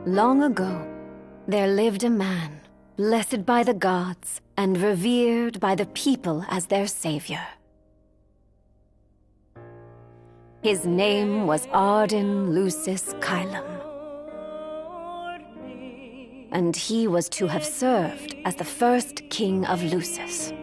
Long ago, there lived a man, blessed by the gods and revered by the people as their savior. His name was Ardyn Lucis Caelum, and he was to have served as the first king of Lucis.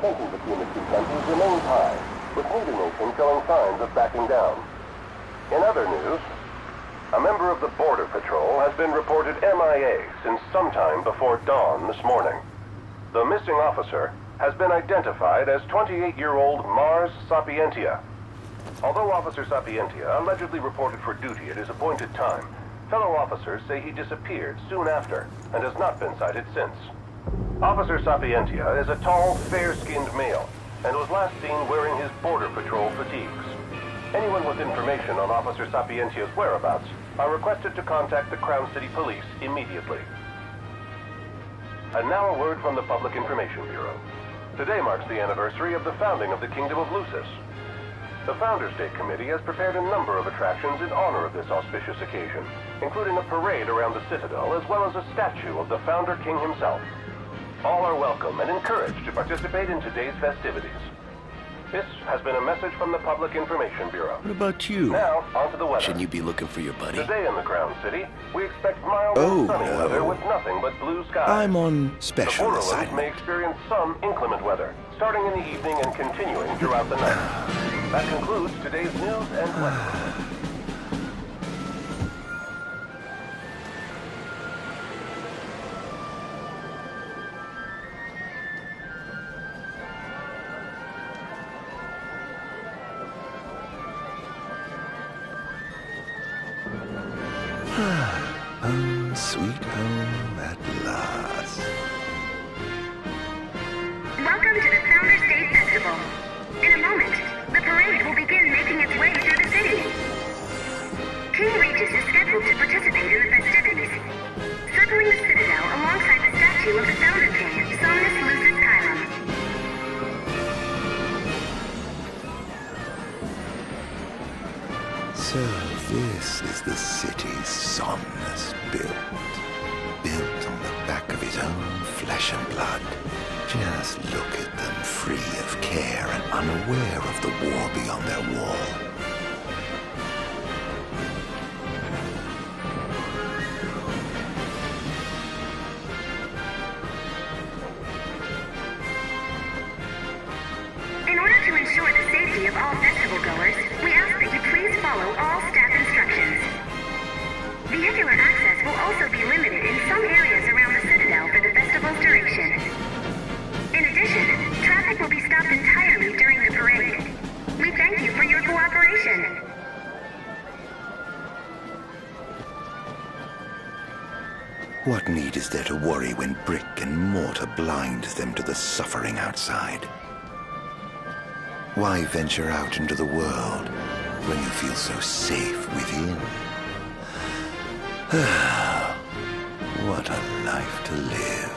Tension between the two countries remains high, with neither nation showing signs of backing down. In other news, a member of the Border Patrol has been reported MIA since sometime before dawn this morning. The missing officer has been identified as 28-year-old Mars Sapientia. Although Officer Sapientia allegedly reported for duty at his appointed time, fellow officers say he disappeared soon after and has not been sighted since. Officer Sapientia is a tall, fair-skinned male and was last seen wearing his Border Patrol fatigues. Anyone with information on Officer Sapientia's whereabouts are requested to contact the Crown City Police immediately. And now a word from the Public Information Bureau. Today marks the anniversary of the founding of the Kingdom of Lucis. The Founders Day Committee has prepared a number of attractions in honor of this auspicious occasion, including a parade around the Citadel as well as a statue of the Founder King himself. All are welcome and encouraged to participate in today's festivities. This has been a message from the Public Information Bureau. What about you? Now, on to the weather. Shouldn't you be looking for your buddy? Today in the Crown City, we expect mild and sunny weather with nothing but blue skies. I'm on special the Borderlands assignment. may experience some inclement weather, starting in the evening and continuing throughout the night. That concludes today's news and weather. Home, sweet home at last. Welcome to the Founders Day Festival. In a moment, the parade will begin making its way through the city. King Regis is scheduled to participate in the festivities, circling the Citadel alongside the statue of the Founder King, Somnus Lucis Caelum. So this is the city Somnus built on the back of his own flesh and blood. Just look at them, free of care and unaware of the war beyond their wall. In order to ensure the safety of all festival goers, we ask that you please follow all staff instructions. Vehicular access will also be limited in some areas around the Citadel for the festival's duration. In addition, traffic will be stopped entirely during the parade. We thank you for your cooperation. What need is there to worry when brick and mortar blinds them to the suffering outside? Why venture out into the world when you feel so safe within? What a life to live.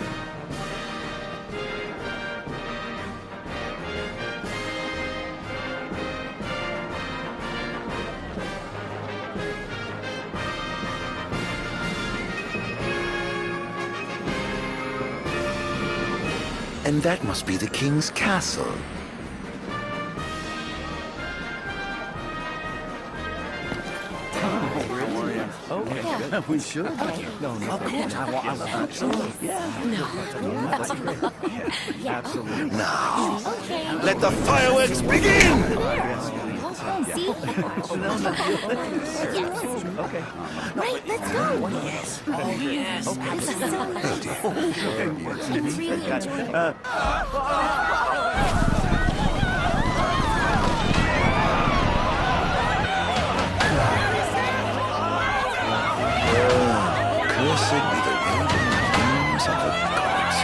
And that must be the king's castle. Okay. We should. Okay. No, of course. I want absolutely. Yeah. No. Absolutely. Now, Okay. let the fireworks begin! See? Yes. Okay. Right, let's go. Yes. Oh, yes. Okay. This is so nice. I'm really enjoying it. Cursed be the wielding names of the gods.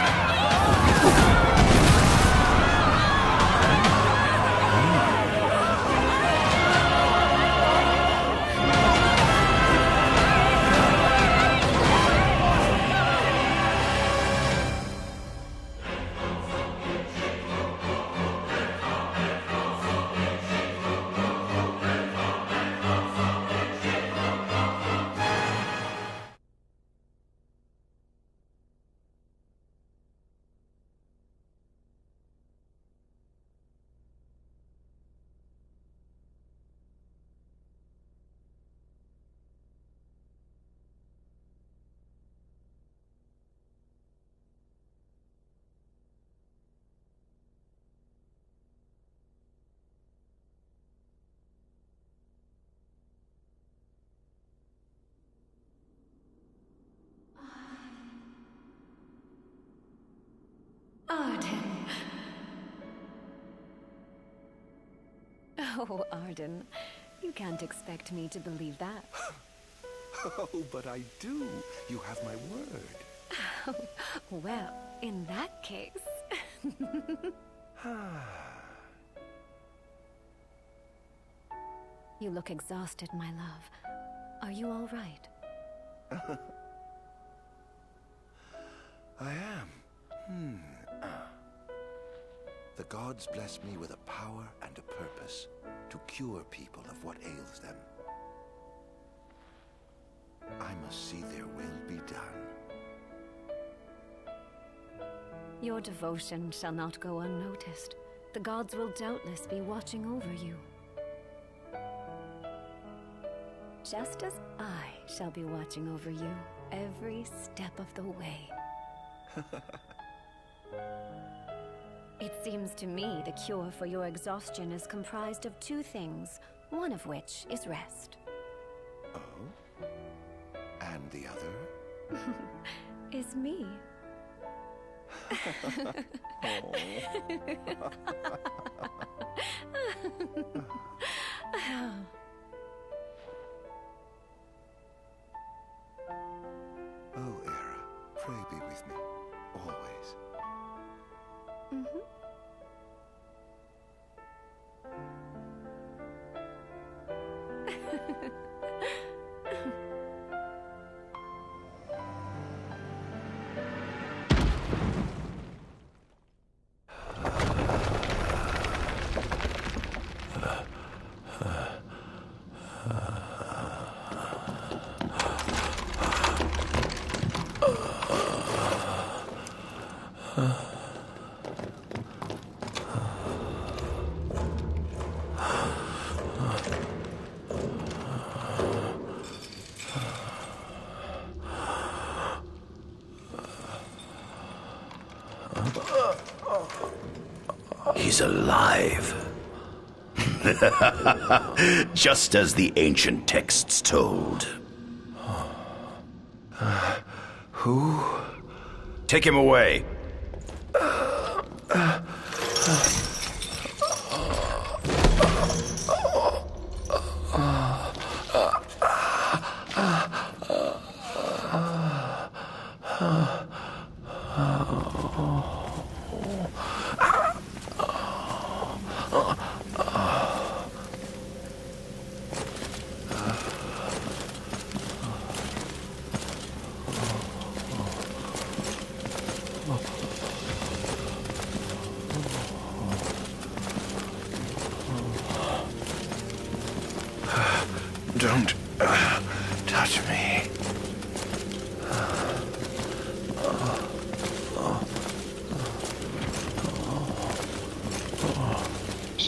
Ardyn. Oh, Ardyn. You can't expect me to believe that. Oh, but I do. You have my word. Well, in that case... You look exhausted, my love. Are you all right? I am. The gods bless me with a power and a purpose to cure people of what ails them. I must see their will be done. Your devotion shall not go unnoticed. The gods will doubtless be watching over you. Just as I shall be watching over you every step of the way. It seems to me the cure for your exhaustion is comprised of two things, one of which is rest. Oh? And the other? Is me. Oh, Era, pray be with me, always. He's alive. Just as the ancient texts told. Who? Take him away. Don't touch me.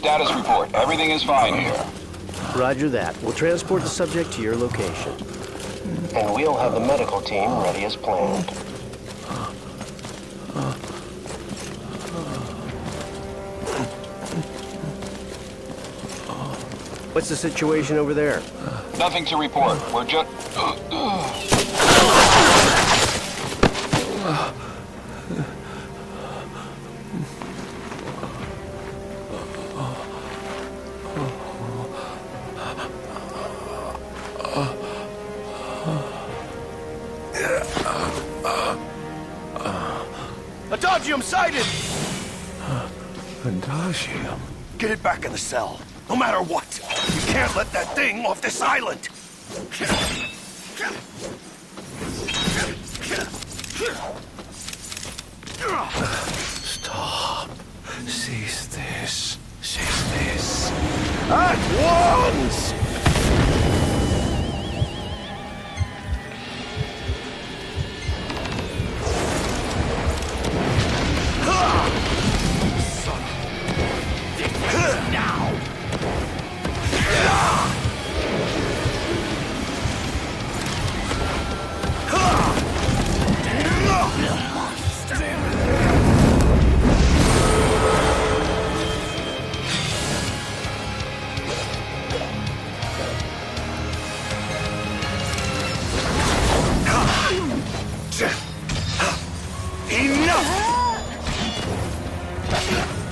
Status report. Everything is fine here. Roger that. We'll transport the subject to your location. And we'll have the medical team ready as planned. What's the situation over there? Nothing to report. We're just... Adagium sighted! Adagium? Get it back in the cell, no matter what. You can't let that thing off this island. Stop. Cease this. Cease this. At once!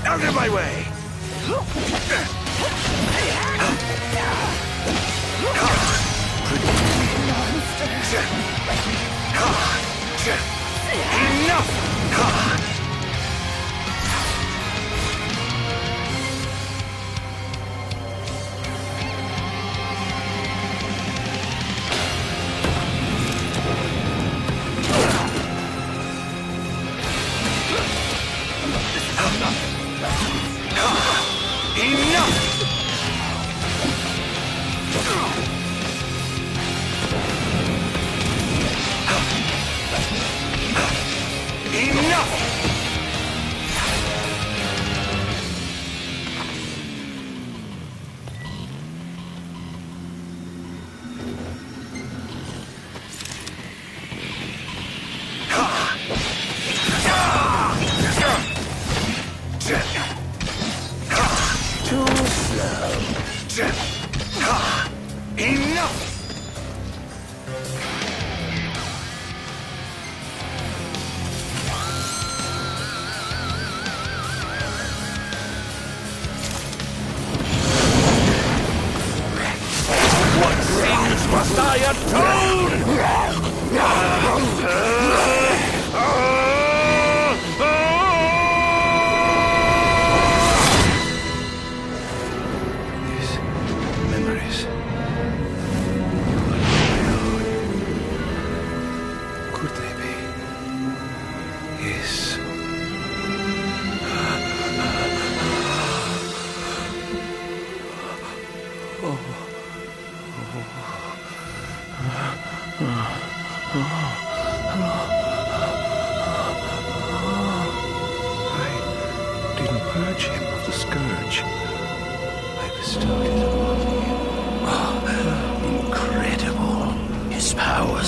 Out of my way!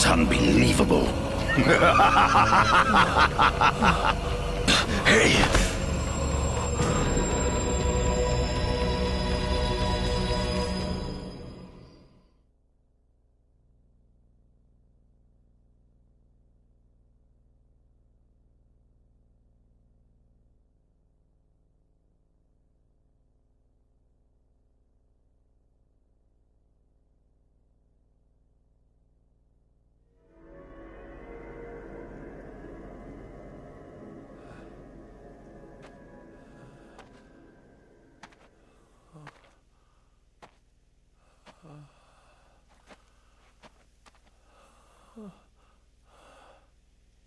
Unbelievable. Hey!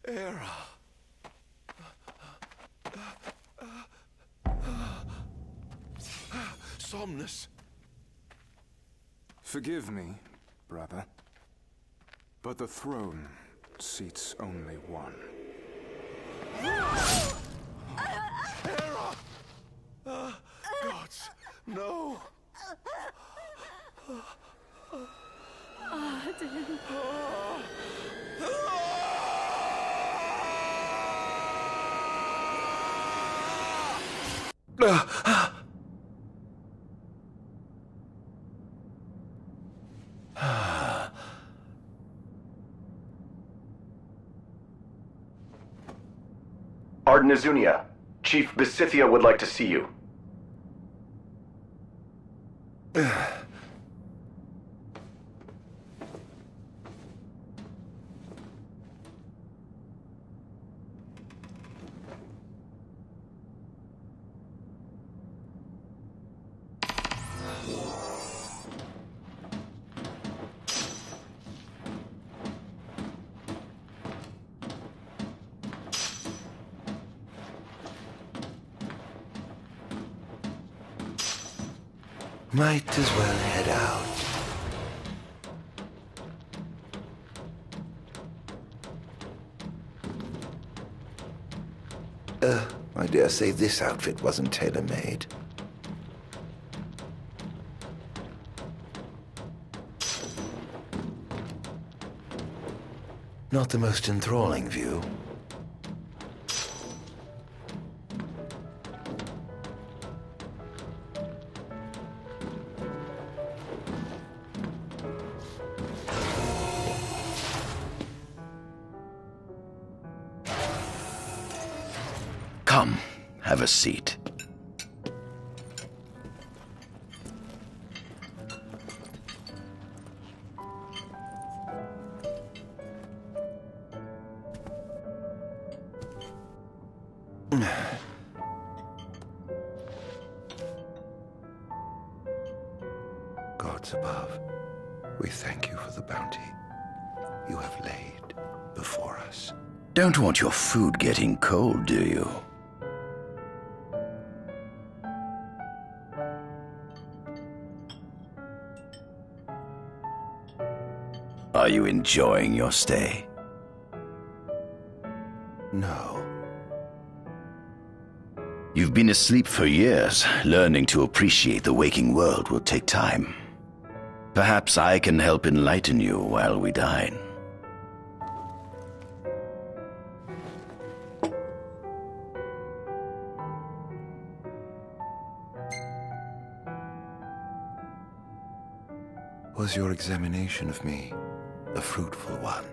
Era. Somnus. Forgive me, brother, but the throne seats only one. Era! Gods, No! Ardyn. Ardyn Izunia, Chief Besithia would like to see you. Might as well head out. I dare say this outfit wasn't tailor-made. Not the most enthralling view. Come, have a seat. Gods above, we thank you for the bounty you have laid before us. Don't want your food getting cold, do you? Are you enjoying your stay? No. You've been asleep for years. Learning to appreciate the waking world will take time. Perhaps I can help enlighten you while we dine. Was your examination of me a fruitful one?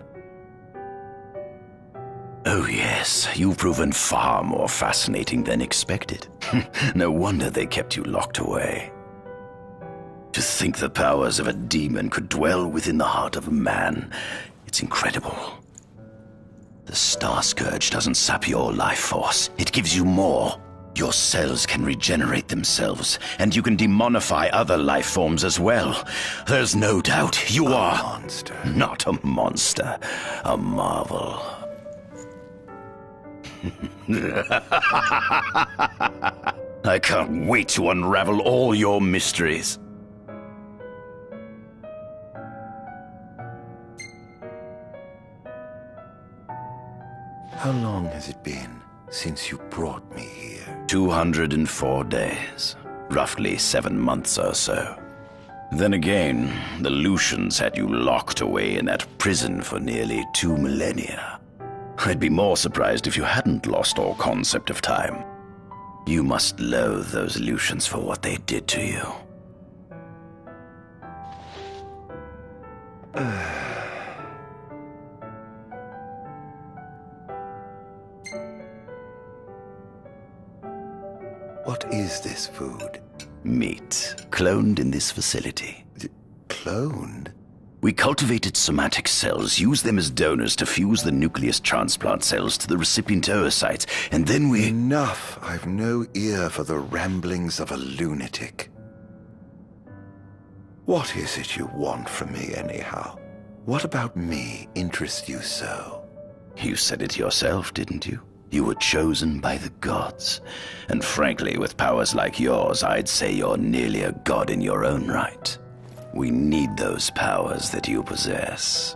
Oh yes, you've proven far more fascinating than expected. No wonder they kept you locked away. To think the powers of a demon could dwell within the heart of a man, it's incredible. The Star Scourge doesn't sap your life force, it gives you more. Your cells can regenerate themselves, and you can demonify other life forms as well. There's no doubt you are... A monster. Not a monster, a marvel. I can't wait to unravel all your mysteries. How long has it been since you brought me here? 204 days. Roughly 7 months or so. Then again, the Lucians had you locked away in that prison for nearly 2 millennia. I'd be more surprised if you hadn't lost all concept of time. You must loathe those Lucians for what they did to you. What is this food? Meat, cloned in this facility. Cloned? We cultivated somatic cells, used them as donors to fuse the nucleus transplant cells to the recipient oocytes, and then we... Enough! I've no ear for the ramblings of a lunatic. What is it you want from me, anyhow? What about me interests you so? You said it yourself, didn't you? You were chosen by the gods. And frankly, with powers like yours, I'd say you're nearly a god in your own right. We need those powers that you possess.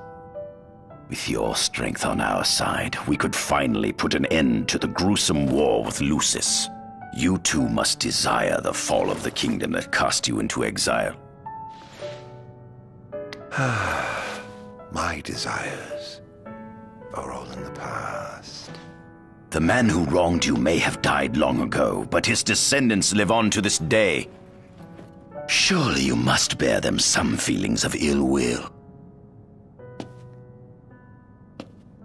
With your strength on our side, we could finally put an end to the gruesome war with Lucis. You too must desire the fall of the kingdom that cast you into exile. My desires are all in the past. The man who wronged you may have died long ago, but his descendants live on to this day. Surely you must bear them some feelings of ill will.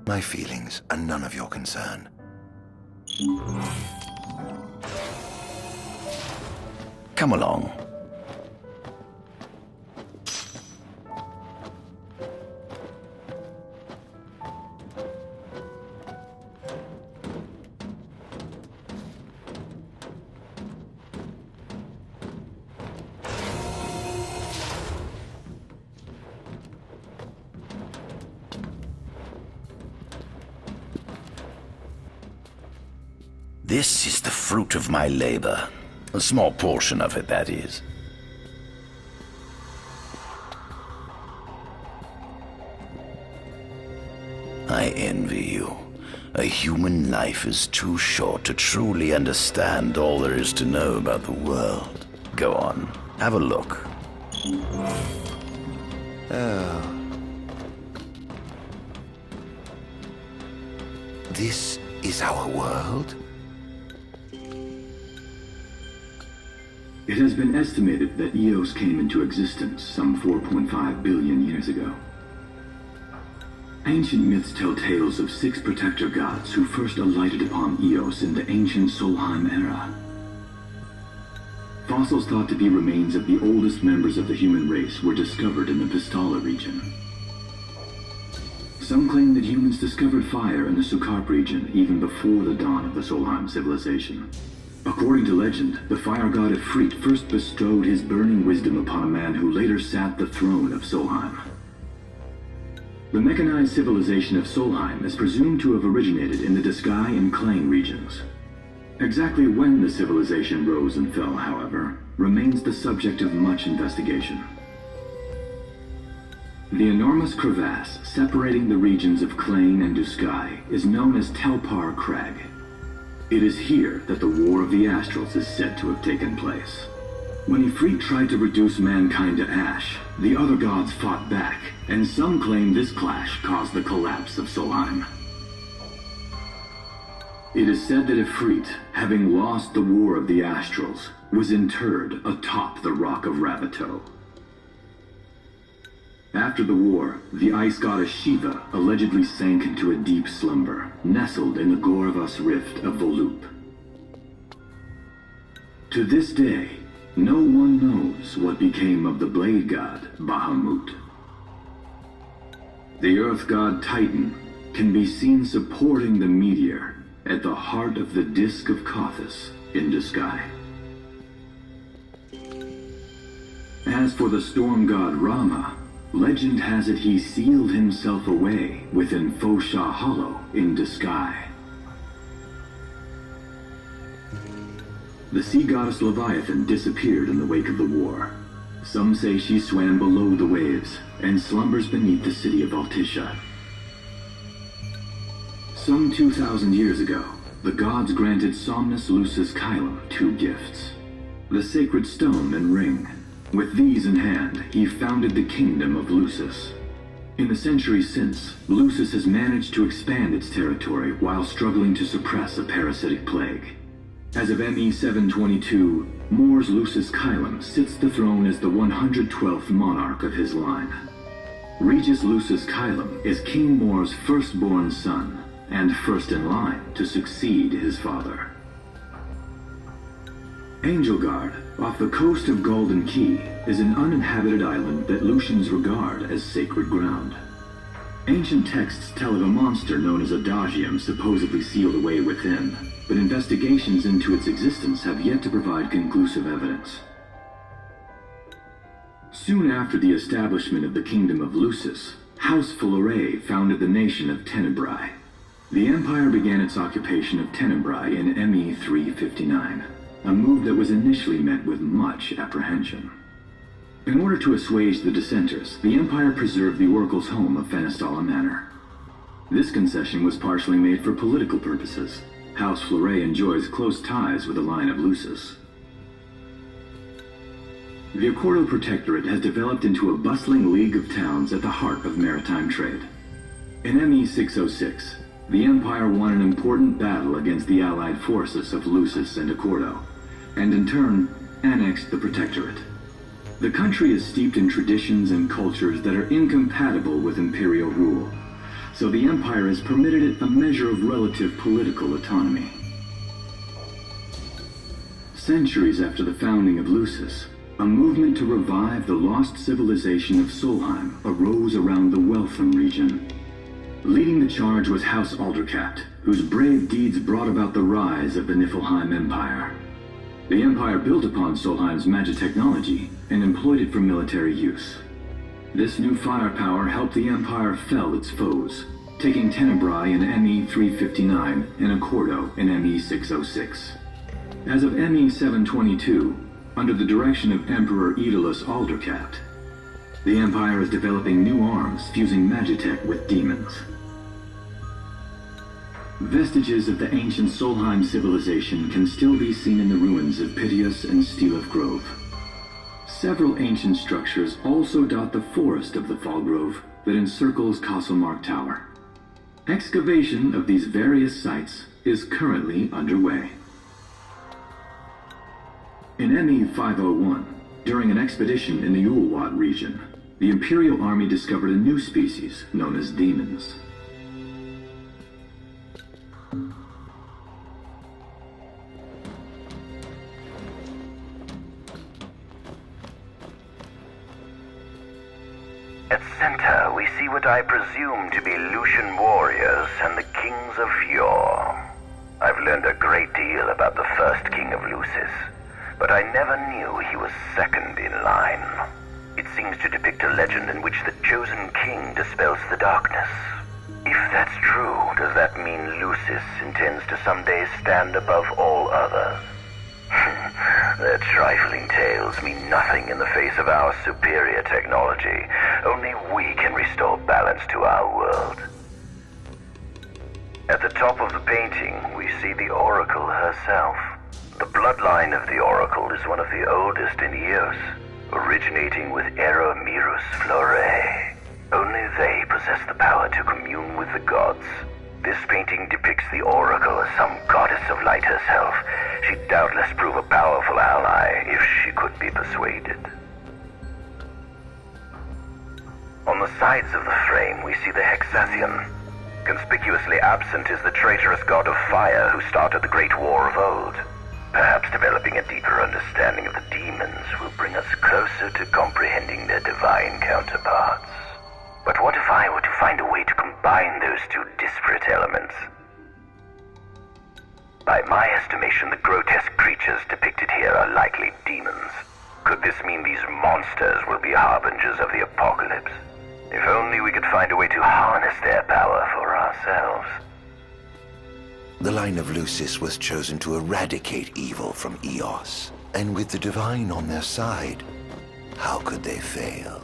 My feelings are none of your concern. Come along. This is the fruit of my labor. A small portion of it, that is. I envy you. A human life is too short to truly understand all there is to know about the world. Go on, have a look. Oh. This is our world? It has been estimated that Eos came into existence some 4.5 billion years ago. Ancient myths tell tales of 6 protector gods who first alighted upon Eos in the ancient Solheim era. Fossils thought to be remains of the oldest members of the human race were discovered in the Vistala region. Some claim that humans discovered fire in the Sukarp region even before the dawn of the Solheim civilization. According to legend, the fire god Ifrit first bestowed his burning wisdom upon a man who later sat the throne of Solheim. The mechanized civilization of Solheim is presumed to have originated in the Disgaea and Klang regions. Exactly when the civilization rose and fell, however, remains the subject of much investigation. The enormous crevasse separating the regions of Klang and Disgaea is known as Telpar Crag. It is here that the War of the Astrals is said to have taken place. When Ifrit tried to reduce mankind to ash, the other gods fought back, and some claim this clash caused the collapse of Solheim. It is said that Ifrit, having lost the War of the Astrals, was interred atop the Rock of Ravito. After the war, the ice goddess Shiva allegedly sank into a deep slumber, nestled in the Goravas Rift of Vollup. To this day, no one knows what became of the blade god Bahamut. The earth god Titan can be seen supporting the meteor at the heart of the disk of Kothis in Disgaea. As for the storm god Rama, legend has it he sealed himself away within Fosha Hollow in Disgaea. The sea goddess Leviathan disappeared in the wake of the war. Some say she swam below the waves and slumbers beneath the city of Altisha. Some 2,000 years ago, the gods granted Somnus Lucis Caelum 2 gifts: the sacred stone and ring. With these in hand, he founded the kingdom of Lucis. In the centuries since, Lucis has managed to expand its territory while struggling to suppress a parasitic plague. As of ME 722, Mor's Lucis Caelum sits the throne as the 112th monarch of his line. Regis Lucis Caelum is King Mor's firstborn son, and first in line to succeed his father. Angelgard, off the coast of Golden Key, is an uninhabited island that Lucians regard as sacred ground. Ancient texts tell of a monster known as Adagium supposedly sealed away within, but investigations into its existence have yet to provide conclusive evidence. Soon after the establishment of the Kingdom of Lucis, House Fulare founded the nation of Tenebrae. The Empire began its occupation of Tenebrae in ME 359, a move that was initially met with much apprehension. In order to assuage the dissenters, the Empire preserved the Oracle's home of Fenestala Manor. This concession was partially made for political purposes. House Fleuret enjoys close ties with the line of Lucis. The Accordo Protectorate has developed into a bustling league of towns at the heart of maritime trade. In ME-606, the Empire won an important battle against the allied forces of Lucis and Accordo, and in turn, annexed the Protectorate. The country is steeped in traditions and cultures that are incompatible with imperial rule, so the Empire has permitted it a measure of relative political autonomy. Centuries after the founding of Lucis, a movement to revive the lost civilization of Solheim arose around the Weltham region. Leading the charge was House Aldercat, whose brave deeds brought about the rise of the Niflheim Empire. The Empire built upon Solheim's magic technology and employed it for military use. This new firepower helped the Empire fell its foes, taking Tenebrae in ME-359 and Accordo in ME-606. As of ME-722, under the direction of Emperor Aedalus Aldercat, the Empire is developing new arms fusing magitech with demons. Vestiges of the ancient Solheim civilization can still be seen in the ruins of Piteous and Steeleth Grove. Several ancient structures also dot the forest of the Fall Grove that encircles Castlemark Tower. Excavation of these various sites is currently underway. In ME-501, during an expedition in the Ulwat region, the Imperial Army discovered a new species known as demons. At center, we see what I presume to be Lucian warriors and the kings of yore. I've learned a great deal about the first king of Lucis, but I never knew he was second in line. It seems to depict a legend in which the chosen king dispels the darkness. If that's true, does that mean Lucis intends to someday stand above all others? Their trifling tales mean nothing in the face of our superior technology. Only we can restore balance to our world. At the top of the painting, we see the Oracle herself. The bloodline of the Oracle is one of the oldest in Eos, originating with Eromirus Fleuret. Only they possess the power to commune with the gods. This painting depicts the Oracle as some goddess of light herself. She'd doubtless prove a powerful ally if she could be persuaded. On the sides of the frame, we see the Hexathian. Conspicuously absent is the traitorous god of fire who started the Great War of old. Perhaps developing a deeper understanding of the demons will bring us closer to comprehending their divine counterparts. But what if I were to find a way to combine those two disparate elements? By my estimation, the grotesque creatures depicted here are likely demons. Could this mean these monsters will be harbingers of the apocalypse? If only we could find a way to harness their power for ourselves. The line of Lucis was chosen to eradicate evil from Eos, and with the divine on their side, how could they fail?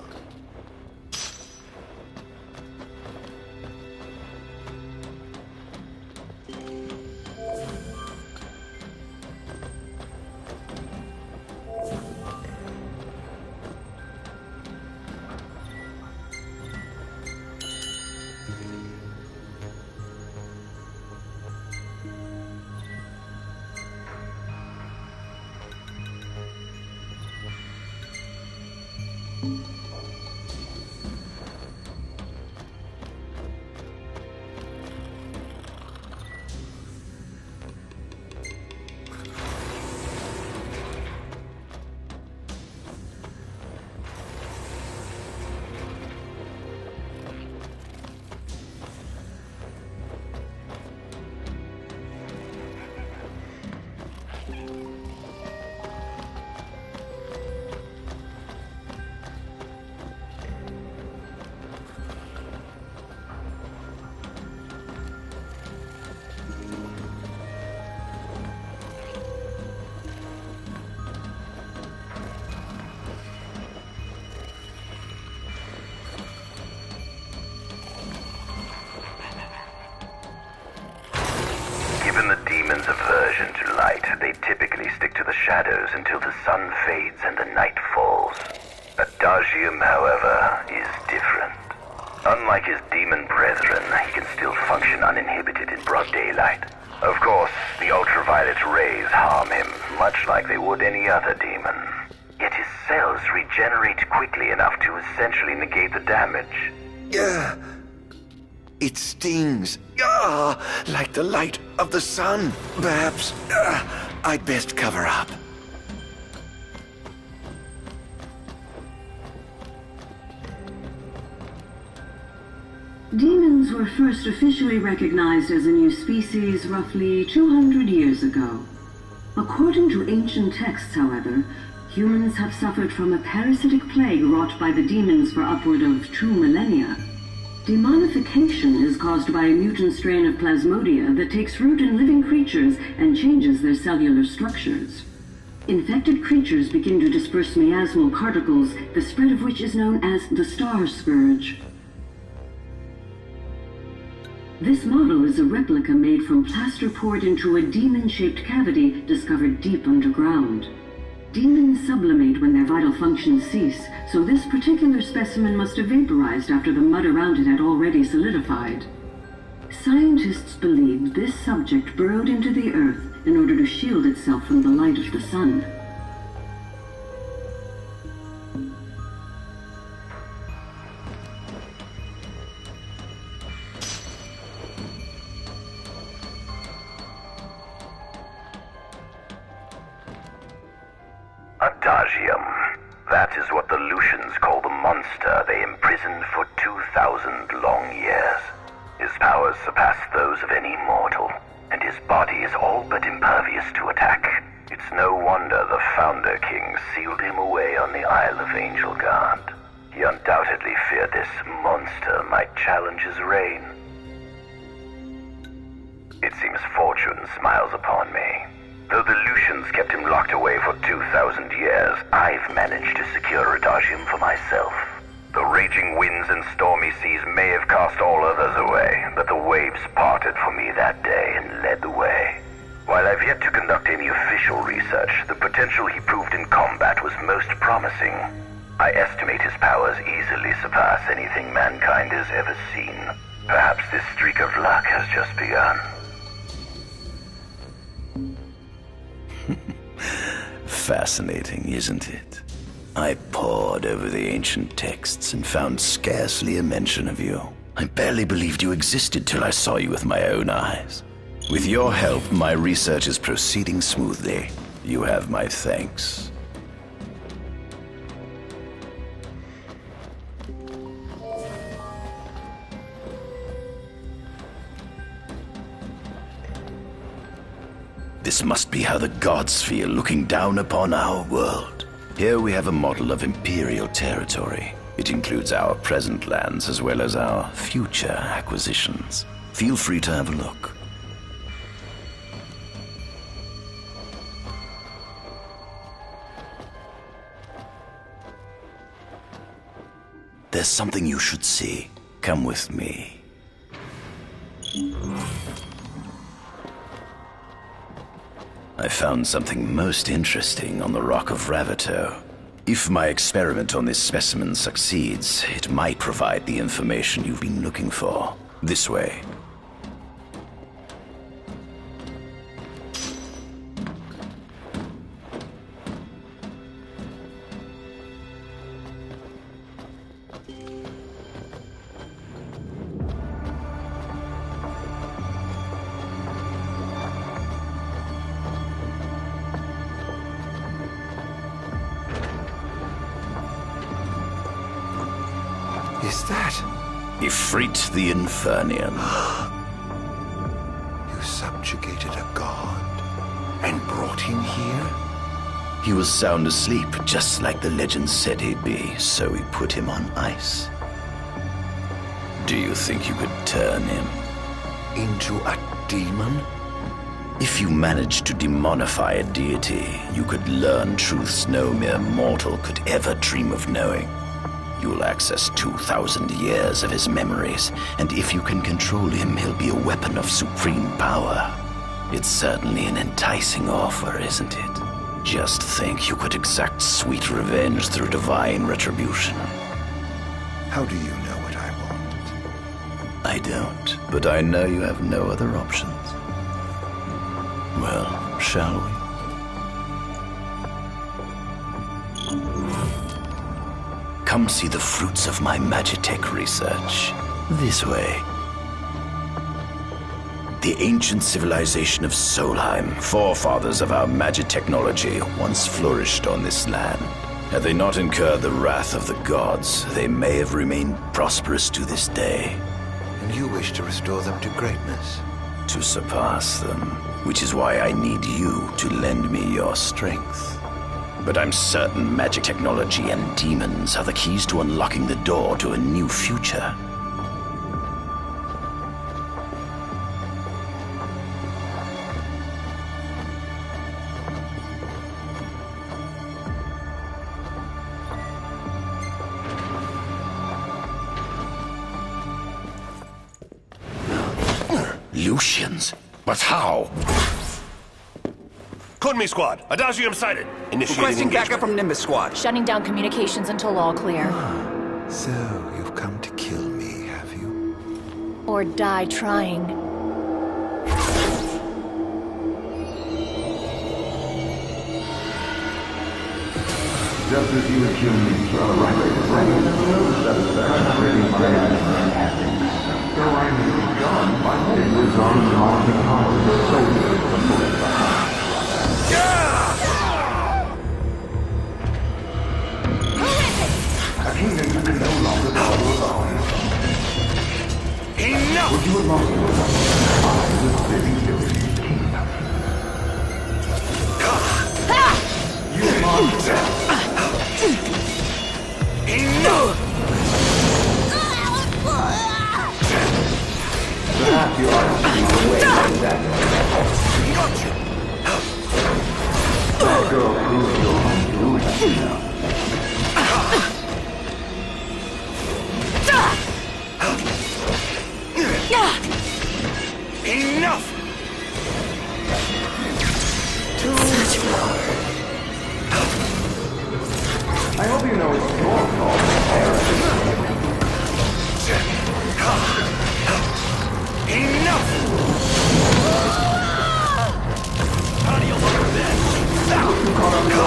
shadows until the sun fades and the night falls. Adagium, however, is different. Unlike his demon brethren, he can still function uninhibited in broad daylight. Of course, the ultraviolet rays harm him, much like they would any other demon. Yet his cells regenerate quickly enough to essentially negate the damage. It stings. Like the light of the sun. Perhaps I'd best cover up. Demons were first officially recognized as a new species roughly 200 years ago. According to ancient texts, however, humans have suffered from a parasitic plague wrought by the demons for upward of 2 millennia. Demonification is caused by a mutant strain of plasmodia that takes root in living creatures and changes their cellular structures. Infected creatures begin to disperse miasmal particles, the spread of which is known as the Star Scourge. This model is a replica made from plaster poured into a demon-shaped cavity discovered deep underground. Demons sublimate when their vital functions cease, so this particular specimen must have vaporized after the mud around it had already solidified. Scientists believed this subject burrowed into the earth in order to shield itself from the light of the sun. Adagium. That is what the Lucians call the monster they imprisoned for 2,000 long years. His powers surpass those of any mortal, and his body is all but impervious to attack. It's no wonder the Founder King sealed him away on the Isle of Angel Guard. He undoubtedly feared this monster might challenge his reign. It seems fortune smiles upon me. Though the Lucians kept him locked away for 2,000 years, I've managed to secure Adagium for myself. The raging winds and stormy seas may have cast all others away, but the waves parted for me that day and led the way. While I've yet to conduct any official research, the potential he proved in combat was most promising. I estimate his powers easily surpass anything mankind has ever seen. Perhaps this streak of luck has just begun. Fascinating, isn't it? I pored over the ancient texts and found scarcely a mention of you. I barely believed you existed till I saw you with my own eyes. With your help, my research is proceeding smoothly. You have my thanks. This must be how the gods feel looking down upon our world. Here we have a model of imperial territory. It includes our present lands as well as our future acquisitions. Feel free to have a look. There's something you should see. Come with me. I found something most interesting on the Rock of Ravito. If my experiment on this specimen succeeds, it might provide the information you've been looking for. This way. Is that? Ifrit the Infernian. You subjugated a god and brought him here? He was sound asleep, just like the legend said he'd be, so we put him on ice. Do you think you could turn him into a demon? If you managed to demonify a deity, you could learn truths no mere mortal could ever dream of knowing. You'll access 2,000 years of his memories, and if you can control him, he'll be a weapon of supreme power. It's certainly an enticing offer, isn't it? just think you could exact sweet revenge through divine retribution. How do you know what I want? I don't, but I know you have no other options. Well, shall we? Come see the fruits of my Magitech research. This way. The ancient civilization of Solheim, forefathers of our magic technology, once flourished on this land. Had they not incurred the wrath of the gods, they may have remained prosperous to this day. And you wish to restore them to greatness? To surpass them, which is why I need you to lend me your strength. But I'm certain magic technology and demons are the keys to unlocking the door to a new future. Lucians? But how? Code me, squad. Adagium sighted. Initiating Requesting engagement. backup from Nimbus squad. Shutting down communications until all clear. So, you've come to kill me, have you? Or die trying. Just as you accuse me for a record, no satisfaction my actions. So I may be gone, but it was on the powers of soldiers before the a kingdom you can no longer call alone. Enough! Would you have lost your life? I was living Lucis' kingdom. You lost Enough! Perhaps you ought to speak away from that. Gotcha! That girl proved your undoing now. Enough! Such power. I hope you know it's your fault, Enough! How do you look at that? You caught up to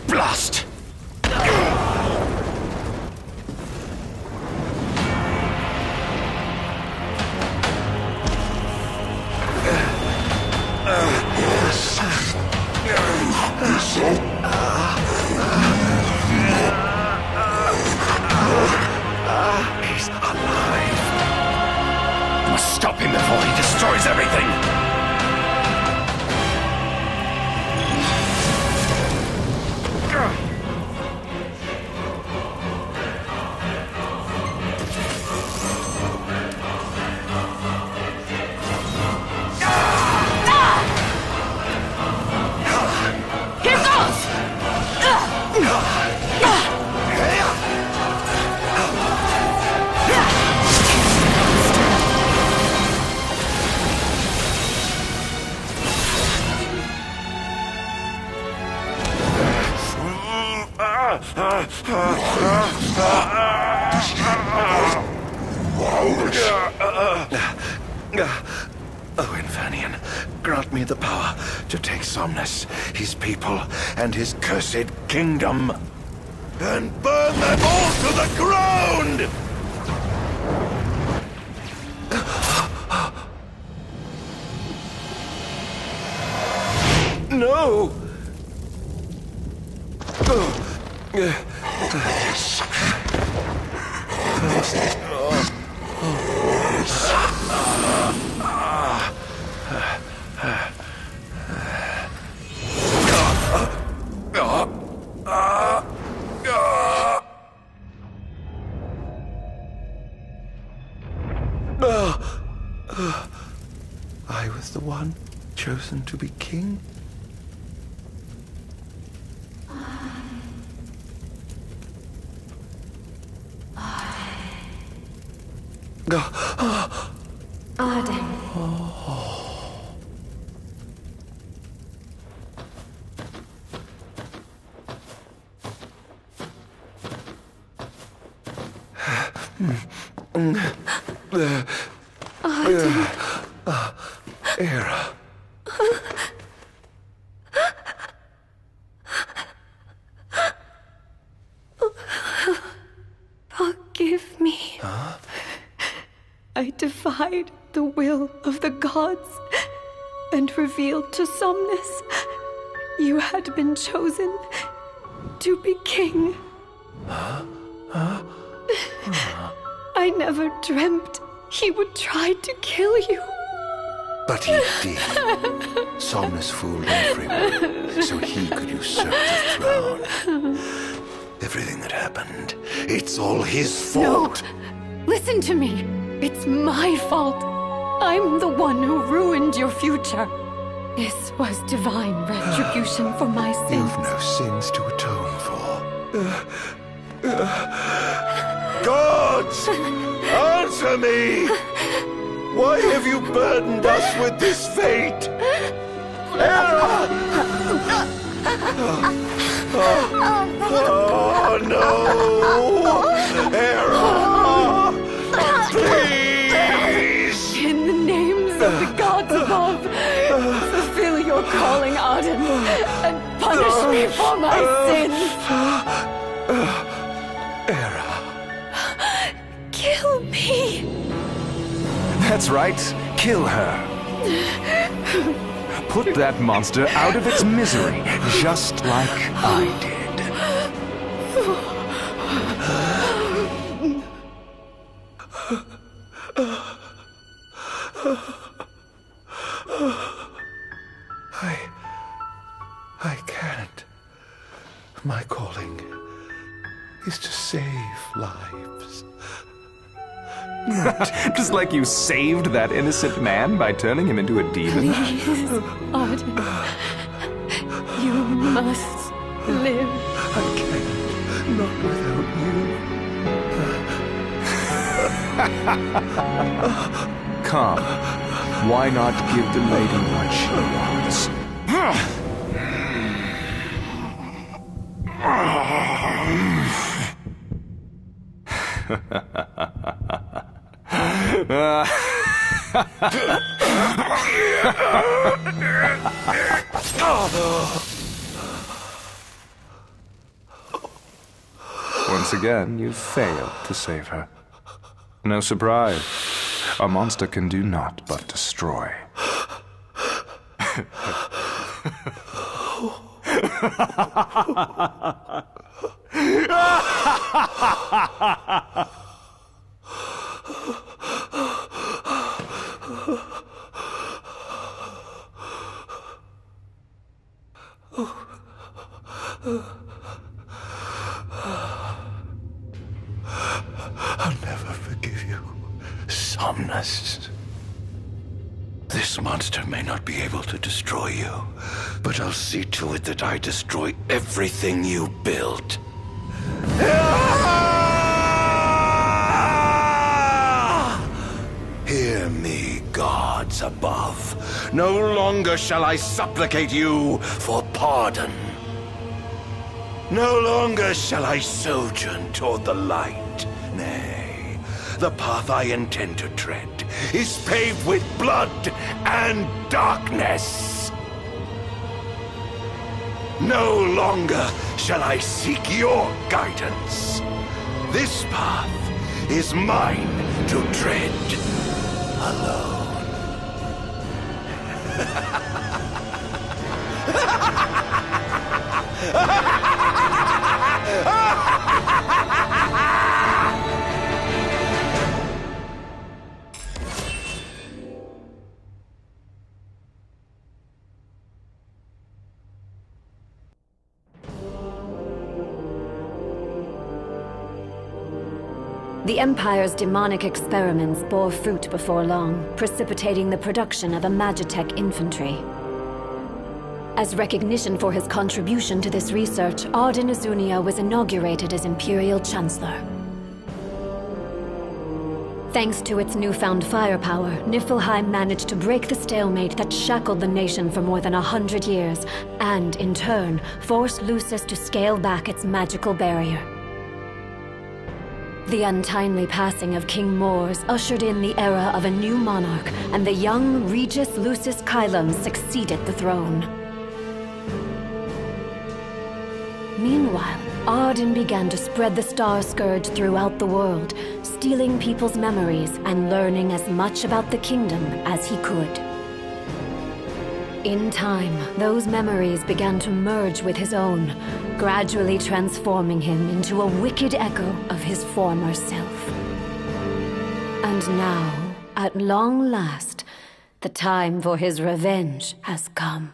Blast! He's alive. Must stop him before he destroys everything! Oh, Infanian, grant me the power to take Somnus, his people, and his cursed kingdom, and burn them all to the ground! No! I was the one chosen to be king? Ardyn. Era. Forgive me. Huh? I defied the will of the gods and revealed to Somnus you had been chosen to be king. Huh? I never dreamt he would try to kill you. But he did. Somnus fooled everyone so he could usurp the throne. Everything that happened, it's all his fault. No! Listen to me. It's my fault. I'm the one who ruined your future. This was divine retribution for my sins. You've no sins to atone for. Gods! Answer me! Why have you burdened us with this fate? Era! Oh no! Era! Please! In the names of the gods above, fulfill your calling, Ardyn, and punish me for my sins. Era. Kill me. That's right. Kill her. Put that monster out of its misery, just like I did. I can't. My calling is to save lives. Just like you saved that innocent man by turning him into a demon. Please, Ardyn. You must live. I can't. Not without you. Come. Why not give the lady what she wants? Once again, you failed to save her. No surprise. A monster can do naught but destroy. I'll never forgive you, Somnus. This monster may not be able to destroy you, but I'll see to it that I destroy everything you built. Hear me, gods above. No longer shall I supplicate you for pardon. No longer shall I sojourn toward the light. Nay, the path I intend to tread is paved with blood and darkness. No longer shall I seek your guidance. This path is mine to tread alone. The Empire's demonic experiments bore fruit before long, precipitating the production of a Magitech infantry. As recognition for his contribution to this research, Ardyn Izunia was inaugurated as Imperial Chancellor. Thanks to its newfound firepower, Niflheim managed to break the stalemate that shackled the nation for more than 100 years, and, in turn, forced Lucis to scale back its magical barrier. The untimely passing of King Mors ushered in the era of a new monarch, and the young Regis Lucis Caelum succeeded the throne. Meanwhile, Ardyn began to spread the Star Scourge throughout the world, stealing people's memories and learning as much about the kingdom as he could. In time, those memories began to merge with his own, gradually transforming him into a wicked echo of his former self. And now, at long last, the time for his revenge has come.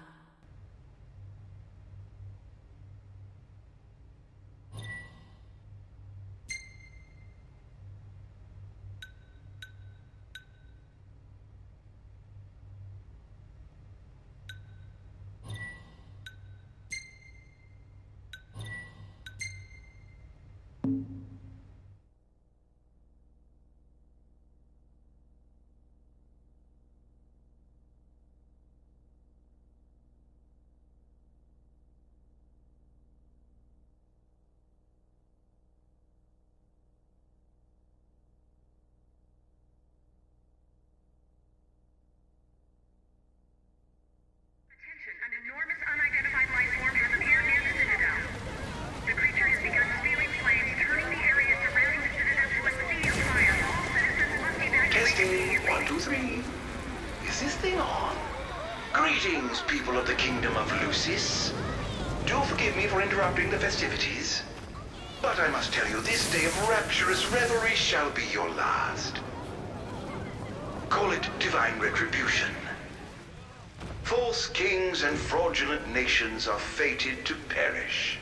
Greetings, people of the Kingdom of Lucis. Do forgive me for interrupting the festivities, but I must tell you, this day of rapturous revelry shall be your last. Call it divine retribution. False kings and fraudulent nations are fated to perish.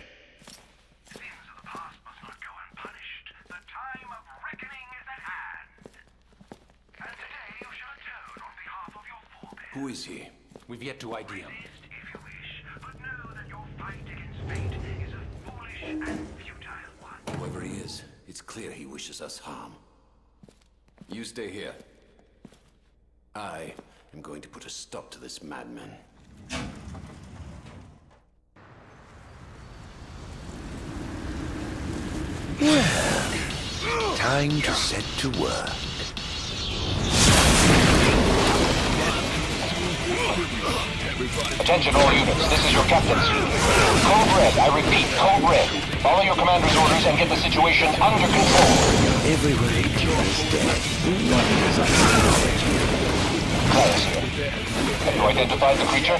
Sins of the past must not go unpunished. The time of reckoning is at hand. And today you shall atone on behalf of your forebears. Who is he? We've yet to ID him. If you wish, but know that your fight against fate is a foolish and futile one. Whoever he is, it's clear he wishes us harm. You stay here. I am going to put a stop to this madman. Well, time to set to work. Attention all units, this is your captain's. Code Red, I repeat, Code Red. Follow your commander's orders and get the situation under control. Everywhere he is dead. Clarence here. Have you identified the creature?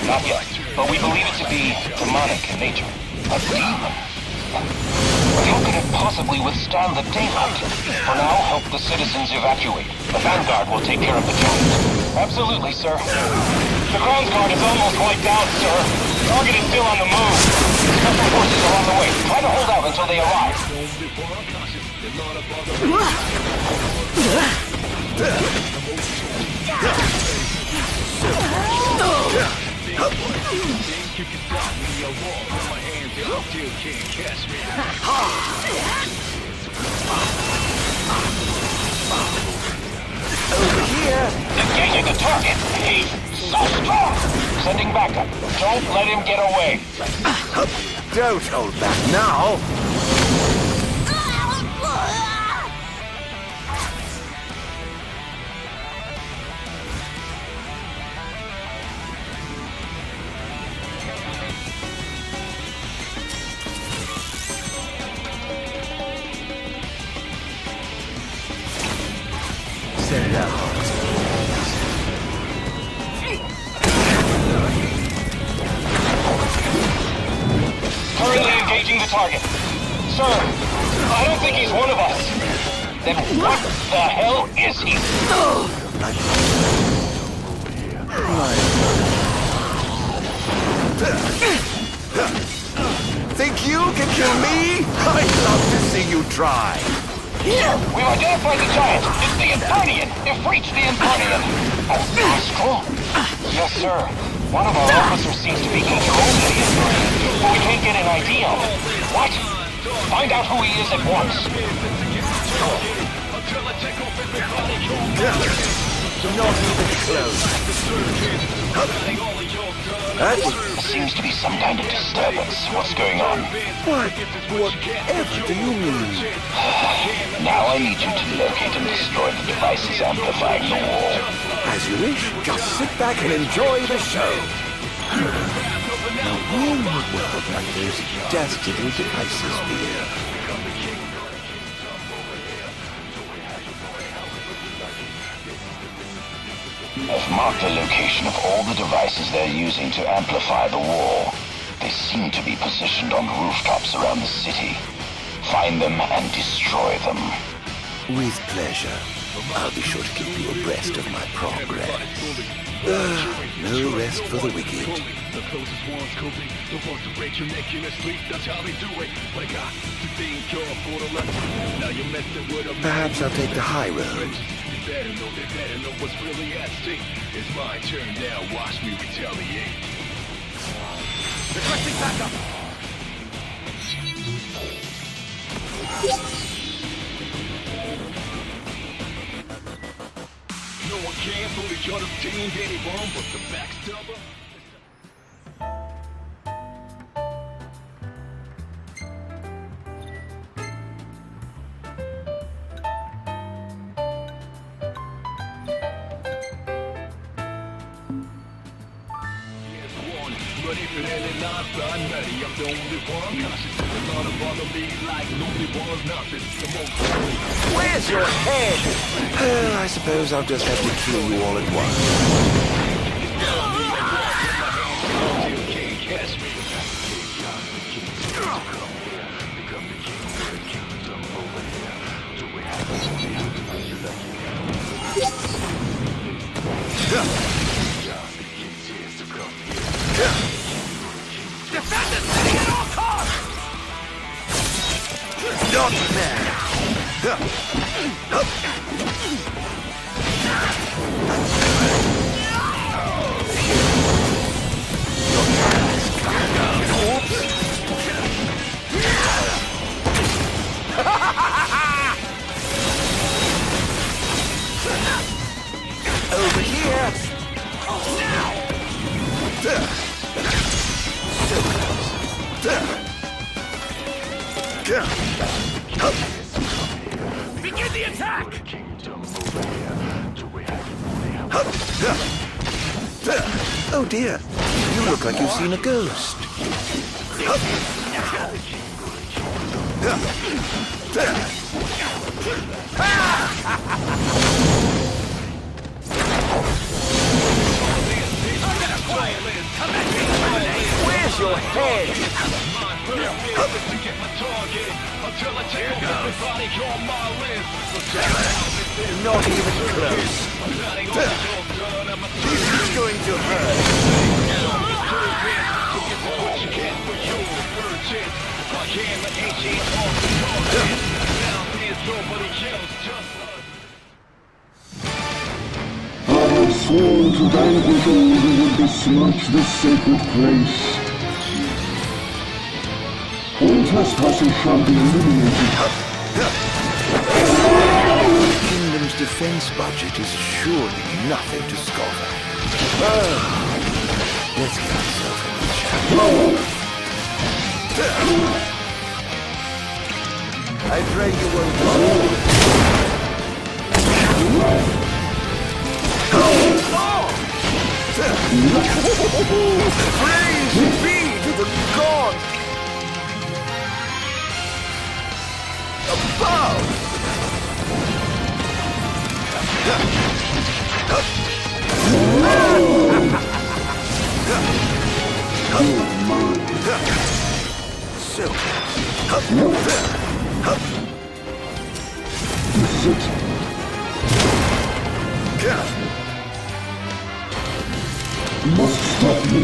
Not yet, but we believe it to be demonic in nature. A demon. How could it possibly withstand the daylight? For now, help the citizens evacuate. The Vanguard will take care of the giant. Absolutely, sir. The ground guard is almost wiped out, sir. Target is still on the move. Special forces are on the way. Try to hold out until they arrive. Over here! Engaging the target! He's so strong! Sending backup. Don't let him get away. Don't hold back now! Set it up. Currently engaging the target. Sir, I don't think he's one of us. Then what the hell is he? Think you can kill me? I'd love to see you try. Here, we've identified the giant. It's the Infernian. Ifrit's the Infernian. Oh, Astral? Yes, sir. One of our officers seems to be controlling the Infernian, but we can't get an ID on him. What? Find out who he is at once. Not even close. There seems to be some kind of disturbance. What's going on? Whatever do you mean? Now I need you to locate and destroy the devices amplifying the wall. As you wish. Just sit back and enjoy the show. Now where in the world might those dastardly devices be? I've marked the location of all the devices they're using to amplify the wall. They seem to be positioned on rooftops around the city. Find them and destroy them. With pleasure. I'll be sure to keep you abreast of my progress. No rest for the wicked. Perhaps I'll take the high road. Better know what's really at stake. It's my turn now, watch me retaliate. Requesting backup! No one can fully shut up team any bomb, but the backstabber. Where's your head? I suppose I'll just have to kill you all at once. Defend the city at all costs! Not there! Over here! Begin the attack! Oh dear, you look like you've seen a ghost. Where's your head? Not even close. This is going to hurt. I have sworn to vanquish all who would besmirch this sacred place. All trespassers shall be eliminated. The kingdom's defense budget is surely nothing to scoff at. Let's get ourselves in the chat. I pray you won't Praise be to the gods above! So Must stop me.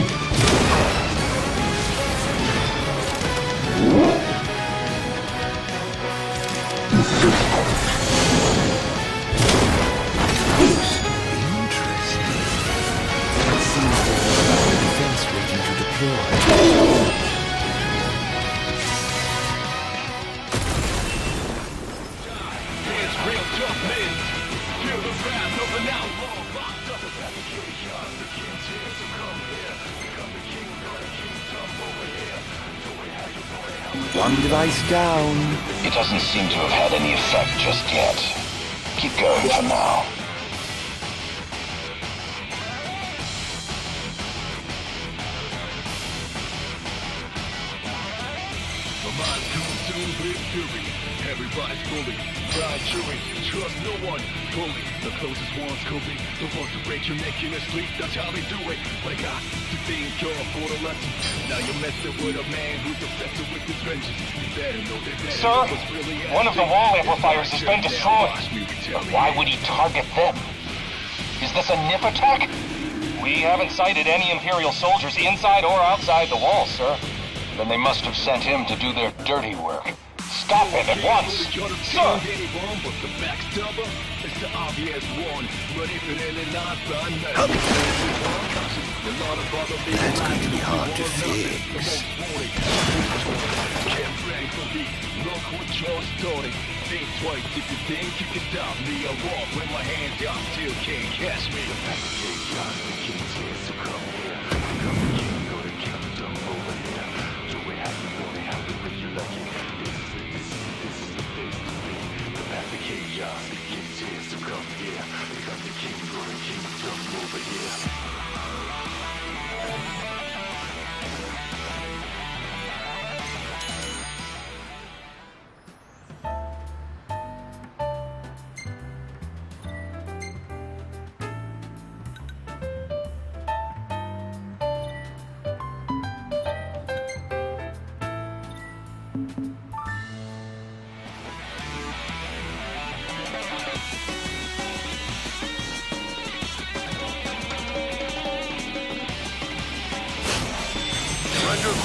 One device down. It doesn't seem to have had any effect just yet. Keep going for now. Everybody's bully, pride chewing, trust no one, bully. The closest ones could be the ones who break your neck in your sleep. That's how they do it. But I got to think you're for the lesson. Now you're messing with a man who's obsessed with his vengeance. You better know that. Sir, one of the wall amplifiers has been destroyed. But why would he target them? Is this a nip attack? We haven't sighted any Imperial soldiers inside or outside the walls, sir. Then they must have sent him to do their dirty work. Stop it at once! Sir! That's going to be hard to fix. Think twice if you think you can stop me. I walk with my hands out, still can't catch me.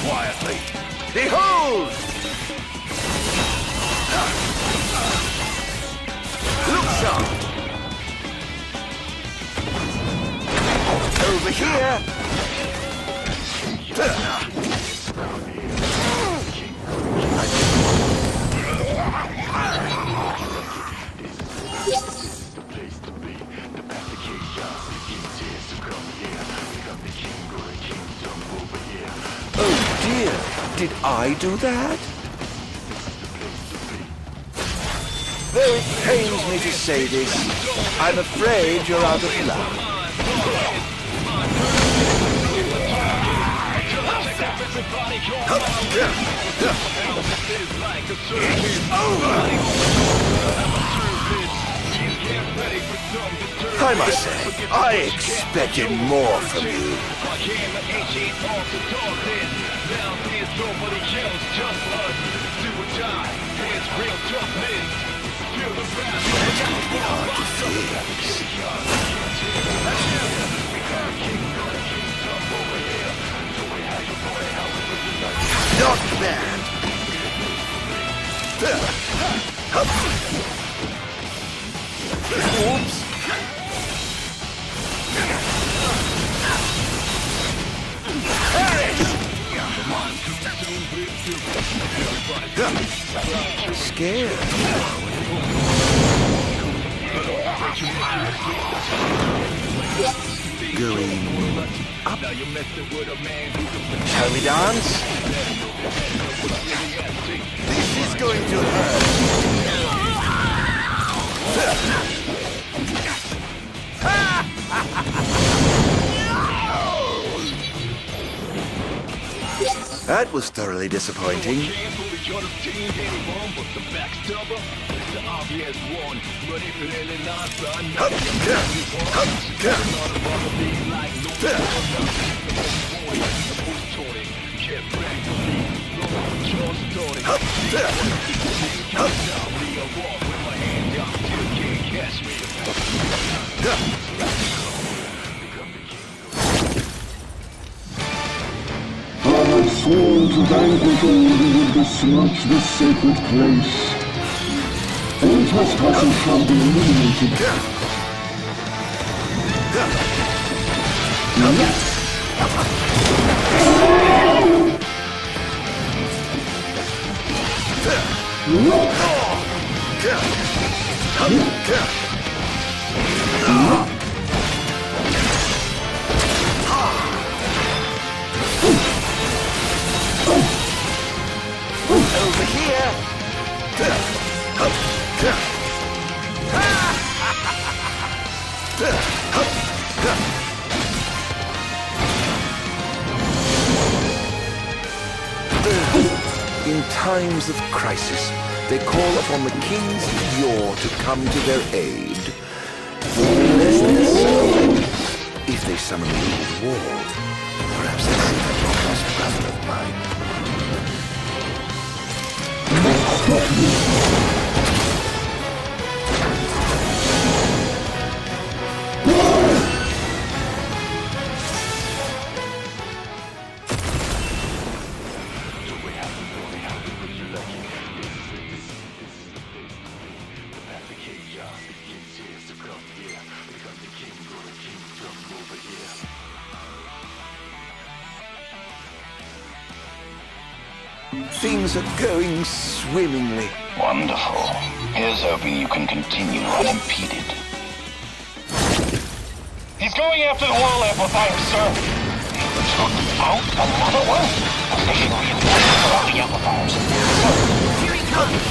Quietly. Behold! Lucis! Over here! Did I do that? Though it pains me to say this, I'm afraid you're out of luck. I must say, I expected more from you. Nobody else, just us. Do or die. It's real toughness. Feel the wrath. That's going to be hard to fix. Not bad. Oops. Scared. Going up. Shall we dance? This is going to hurt. That was thoroughly disappointing. Sworn to vanquish all who would besmirch this sacred place. All trespassers shall be eliminated. Over here! In times of crisis, they call upon the kings of yore to come to their aid. Unless they're so, if they summon the old wall, perhaps they'll see that lost brother of mine. Things are going swimmingly. Wonderful. Here's hoping you can continue unimpeded. He's going after the wall amplifier, sir. Took out another one? Station reinforcements around the amplifiers. Here he comes!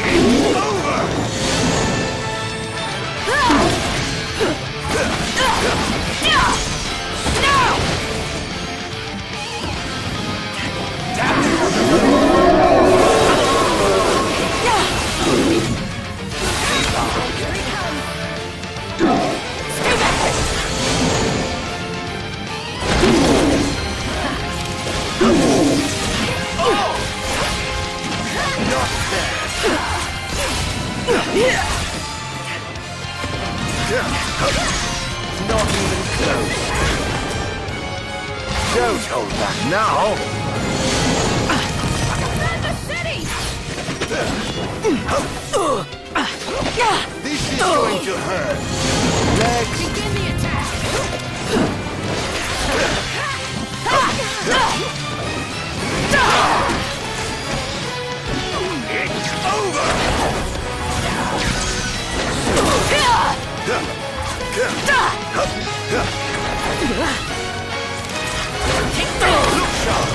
It's over! Not even close. Don't hold back now. Defend the city! This is going to hurt. Legs. Begin the attack! It's over. Look sharp.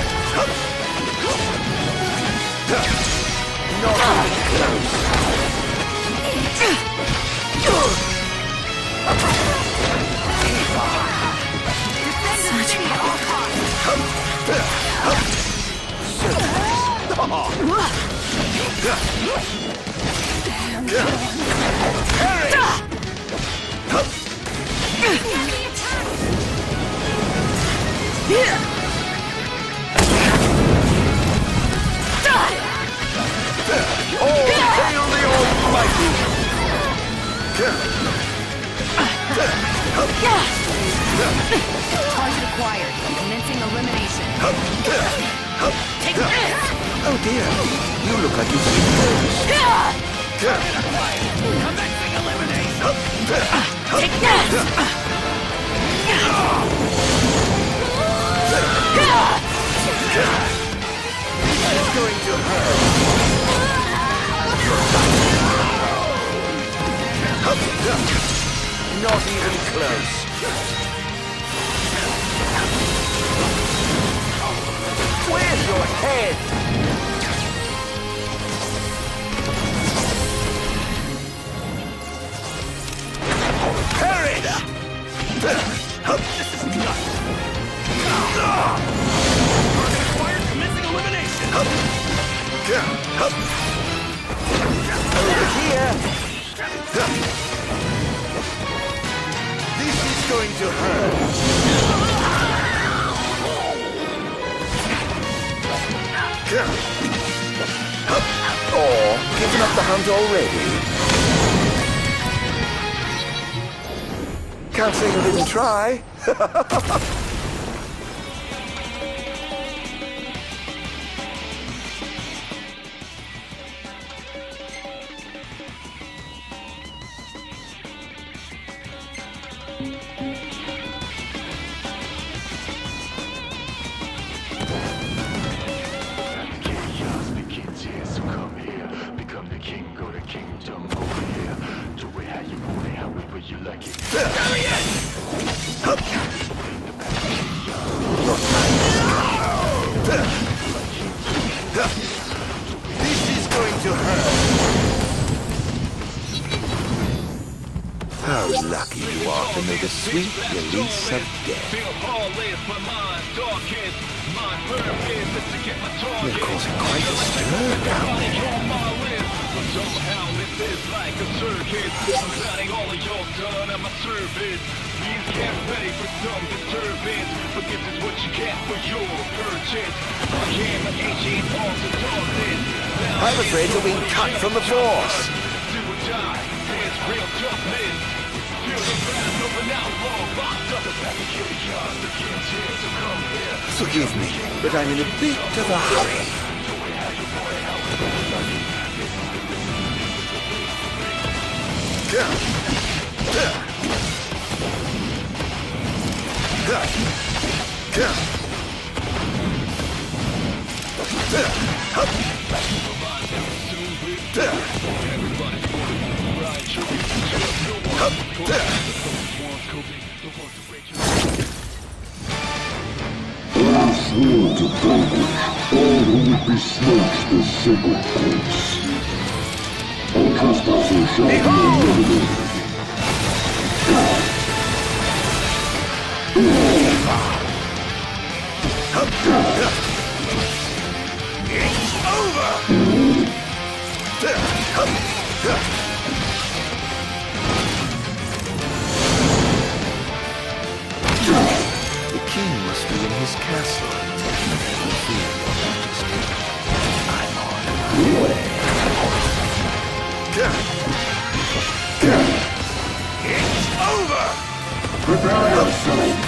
Not even close. Such at all Hail the Almighty! Target acquired. Commencing elimination. Take this! Oh dear, you look like you've seen ghosts. Commencing elimination. Take this! This is going to hurt. Not even close. Where's your head? Parry! This is nuts. Required commencing elimination. Over here. This is going to hurt. given up the hunt already? Can't say you didn't try. How lucky you are to know the sweet release of death. You're causing quite a stir down there. Somehow this is like a circus. I'm planning all of your done at my service. Please get ready for some disturbance. But this is what you get for your purchase. I am an ancient walls of darkness. I'm afraid you're being cut from the force. Do or die, there's real toughness. Feel the wrath of an outlaw locked up. Forgive me, but I'm in a bit of a hurry. I swore to David, all who would besmirch the sacred place. All trespassers shall be eliminated. It's over! The king must be in his castle. Never fear, your majesty. I'm on my way. It's over! Prepare yourself!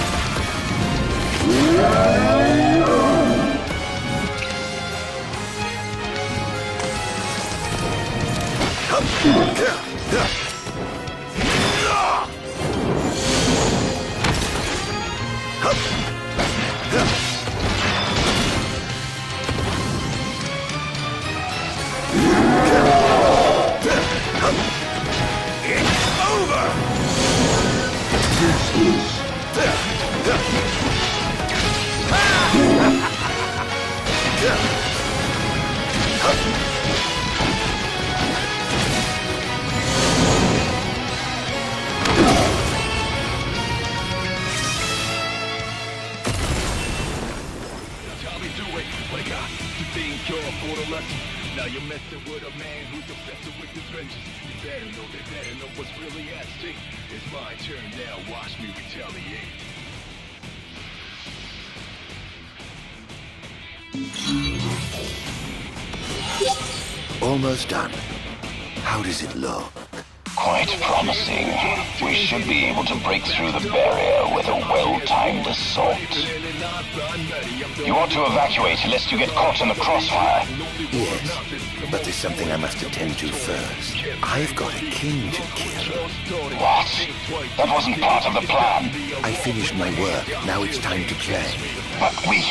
Now you're messing with a man who's obsessed with his vengeance. You better know what's really at stake. It's my turn now, watch me retaliate. Almost done. How does it look? Quite promising. We should be able to break through the barrier with a well-timed assault. You ought to evacuate lest you get caught in the crossfire. Yes, but there's something I must attend to first. I've got a king to kill. What? That wasn't part of the plan. I finished my work. Now it's time to play. But we...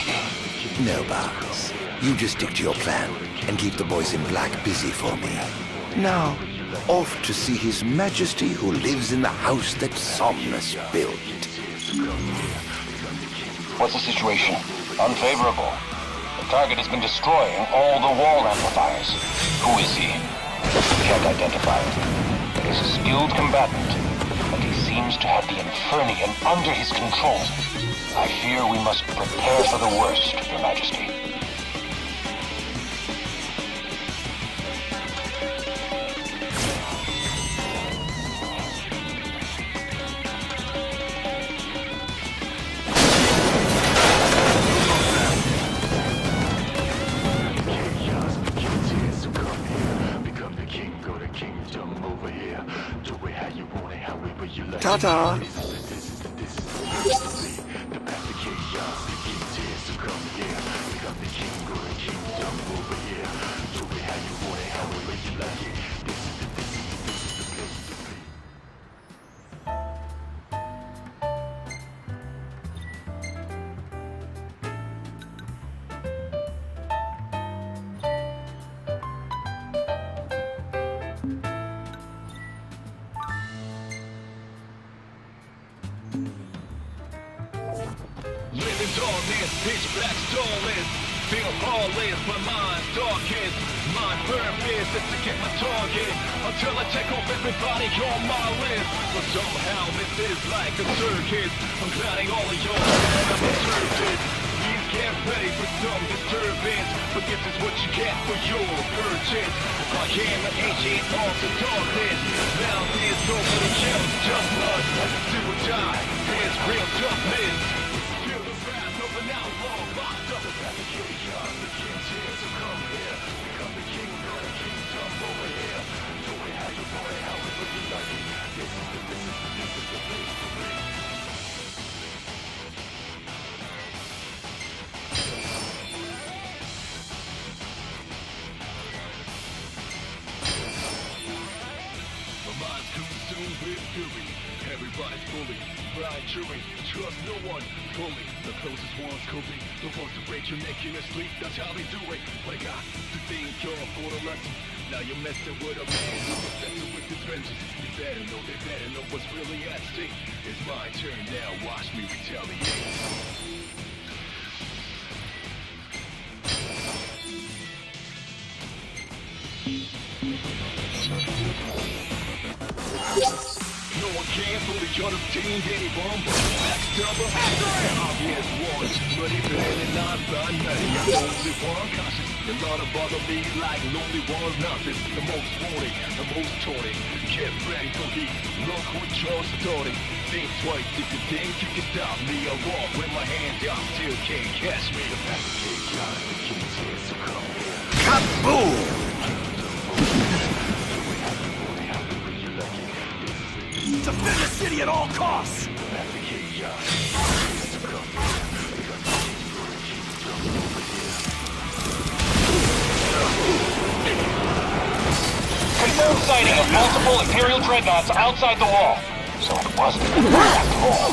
No, Bars. You just stick to your plan and keep the boys in black busy for me. Now, off to see His Majesty who lives in the house that Somnus built. What's the situation? Unfavorable. The target has been destroying all the wall amplifiers. Who is he? Can't identify him. But he's a skilled combatant, and he seems to have the Infernian under his control. I fear we must prepare for the worst, Your Majesty. Ta-ta. Living darkness, pitch black starless. Feel heartless, my mind's darkest. My purpose is to get my target until I check off everybody on my list. But somehow this is like a circus. I'm clowning all of y'all and I'm a surface. Please get ready for some disturbance, but this is what you get for your purchase. I am an ancient of the darkness. Now there's nobody else, just us. Do or die, there's real toughness. Feel the wrath of an outlaw, locked up. The chaos, the king's here, so come here. Become the king of the kingdom over here. Show me how you want it, how it would you like it. This is the place to be. Everybody's bully, blind jury, trust no one fully. The closest ones could be the ones to break your neck in your sleep. That's how they do it. But I got to think you're for the lesson. Now you're messing with a man who's obsessed with his vengeance. They better know what's really at stake. It's my turn now, watch me retaliate. No one can fully understand any bomb, but backstabber, obvious ones. But even in not by night, I'm the only one cautious. A lot of bother me like lonely ones, nothing. The most wanted, the most taunted. Get ready for heat, look what you're starting. Think twice if you think you can stop me. I walk with my hands out, still can't catch me. The chaos, the king's here, so come here. Kaboom! Defend the city at all costs! Confirmed sighting of multiple Imperial dreadnoughts outside the wall. So it wasn't after all.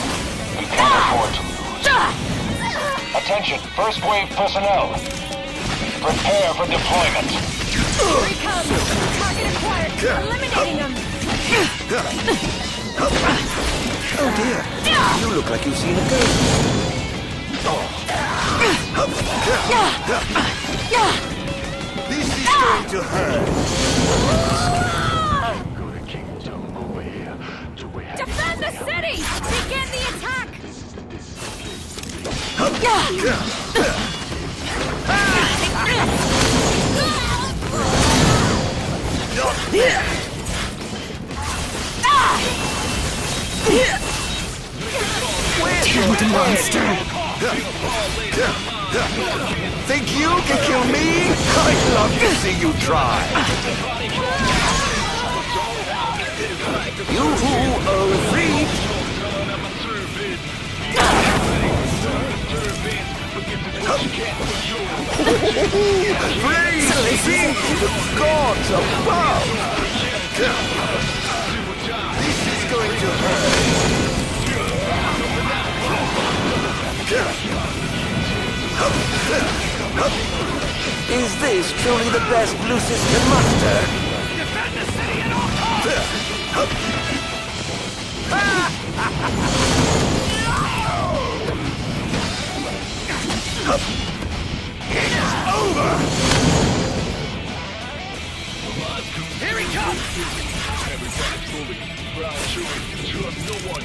We can't afford to lose. Attention, first wave personnel. Prepare for deployment. Here he comes! Target acquired! Eliminating them! Oh dear, you look like you've seen a ghost. This is going to hurt. Defend the city! Begin the attack! Kill the monster! Think you can kill me? I'd love to see you try! You are free! Praise be the gods above! This is going to hurt! Is this truly the best Lucis can muster? Defend the city at all costs! It's over! Here he comes! Everybody's moving. Brown chewing. Trust no one.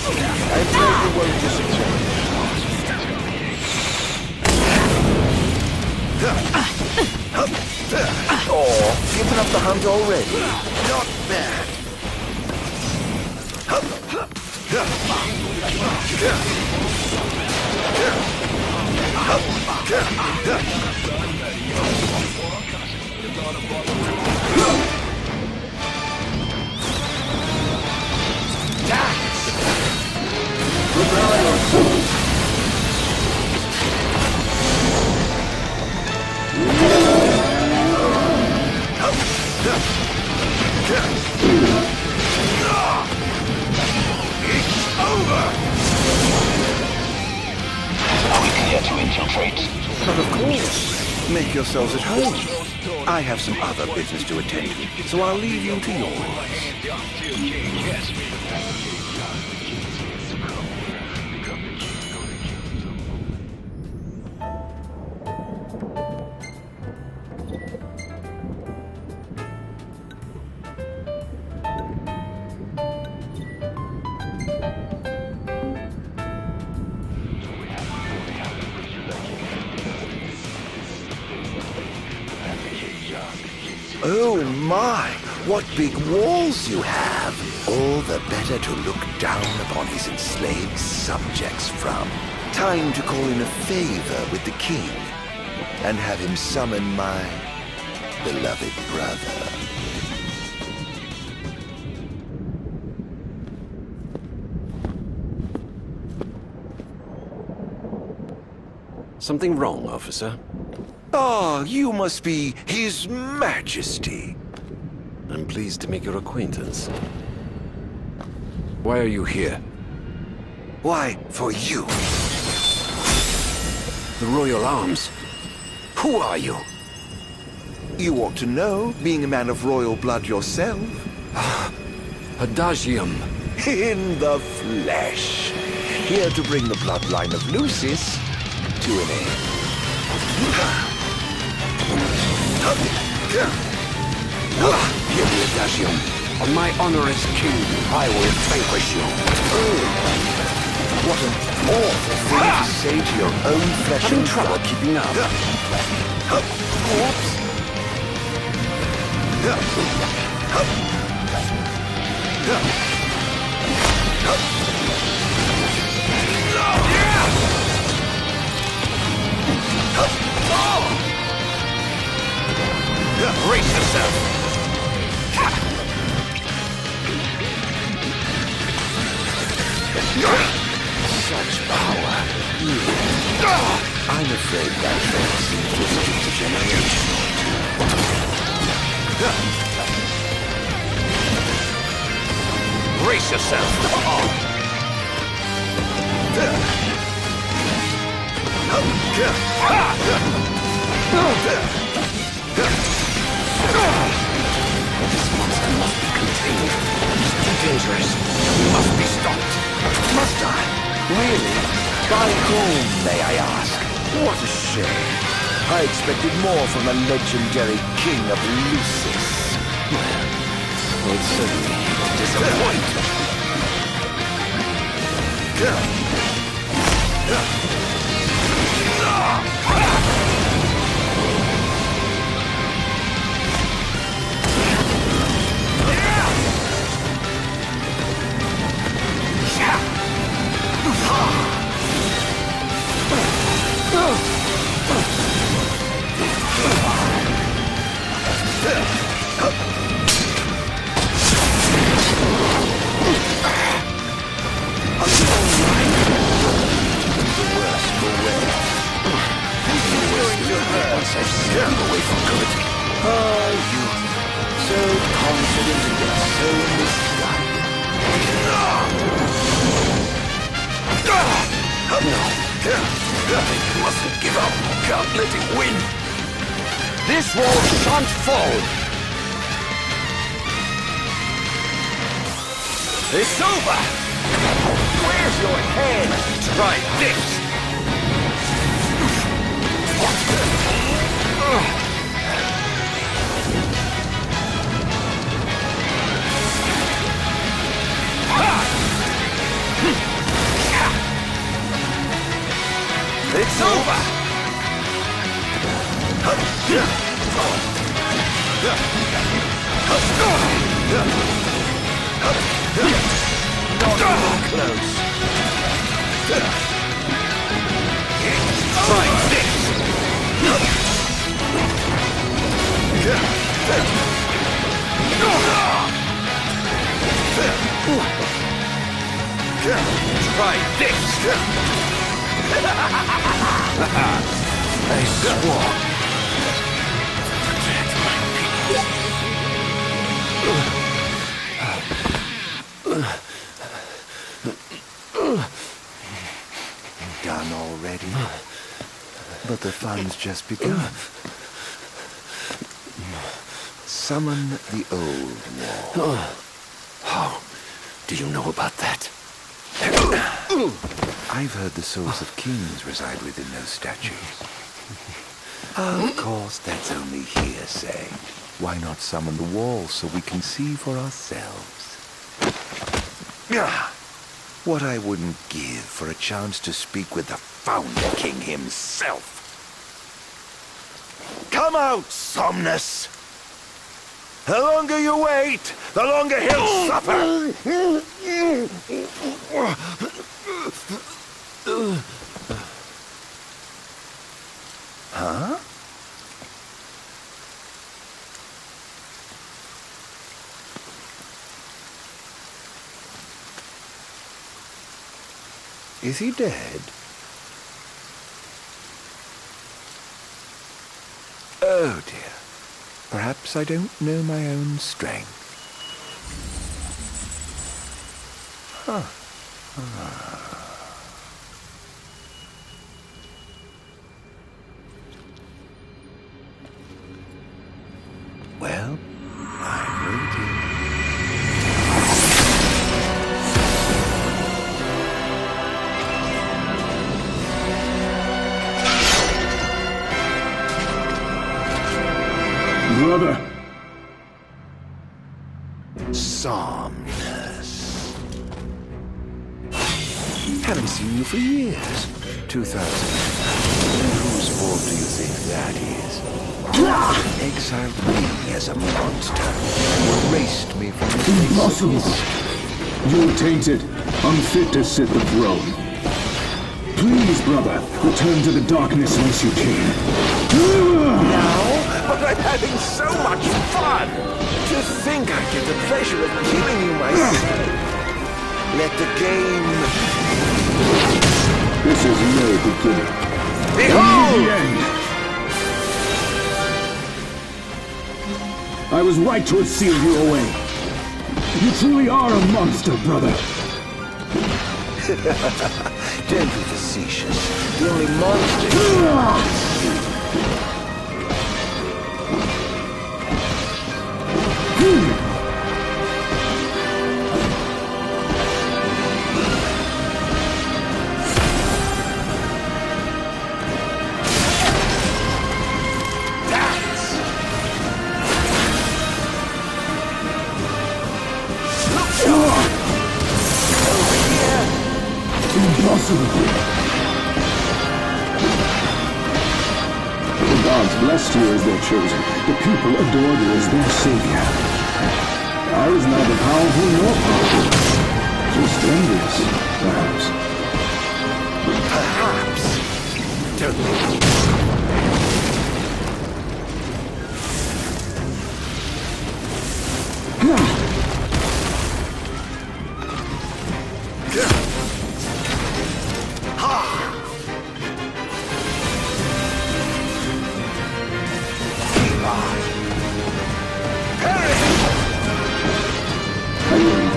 I'm afraid you won't disappoint. Oh, given up the hunt already? Not bad. To infiltrate. But of course. Make yourselves at home. I have some other business to attend to, so I'll leave you to yours. Oh my, what big walls you have! All the better to look down upon his enslaved subjects from. Time to call in a favor with the king, and have him summon my beloved brother. Something wrong, officer? Ah, you must be His Majesty. I'm pleased to make your acquaintance. Why are you here? Why, for you. The Royal Arms? Who are you? You ought to know, being a man of royal blood yourself. Adagium. In the flesh. Here to bring the bloodline of Lucis to an end. Hear the Adagium. On my honor as king, I will vanquish you. Oh, what an awful thing to say to your own flesh. Having trouble keeping up. Corpse? Brace yourself! Such power. I'm afraid that thing seems to have skipped a generation or two. Brace yourself! This monster must be contained. He's too dangerous. He must be stopped. Must I? Really? By whom, may I ask? What a shame. I expected more from the legendary king of Lucis. Well, certainly he will disappoint. This wall shan't fall! It's over! Where's your head? Try this! It's over! Not even close. Try this! Try this! I swore. Done already? But the fun's just begun. Summon the old war. How do you know about that? I've heard the souls of kings reside within those statues. Of course, that's only hearsay. Why not summon the wall so we can see for ourselves? What I wouldn't give for a chance to speak with the Founder King himself. Come out, Somnus! The longer you wait, the longer he'll suffer! Huh? Is he dead? Oh dear. Perhaps I don't know my own strength. Huh. Well, I'm waiting. Brother! Somnus. Haven't seen you for years. 2000. Whose fault do you think that is? Exiled me as a monster. Erased me from the face of Impossible! You're tainted, unfit to sit the throne. Please, brother, return to the darkness whence you came. Now? But I'm having so much fun! To think I get the pleasure of killing you myself. Let the game... This is no beginning. Behold! The end! I was right to have sealed you away. You truly are a monster, brother. Don't be facetious. The only monster... Impossible. The gods blessed you as their chosen. The people adored you as their savior. I was neither powerful nor powerful. Just envious, perhaps. Perhaps. Don't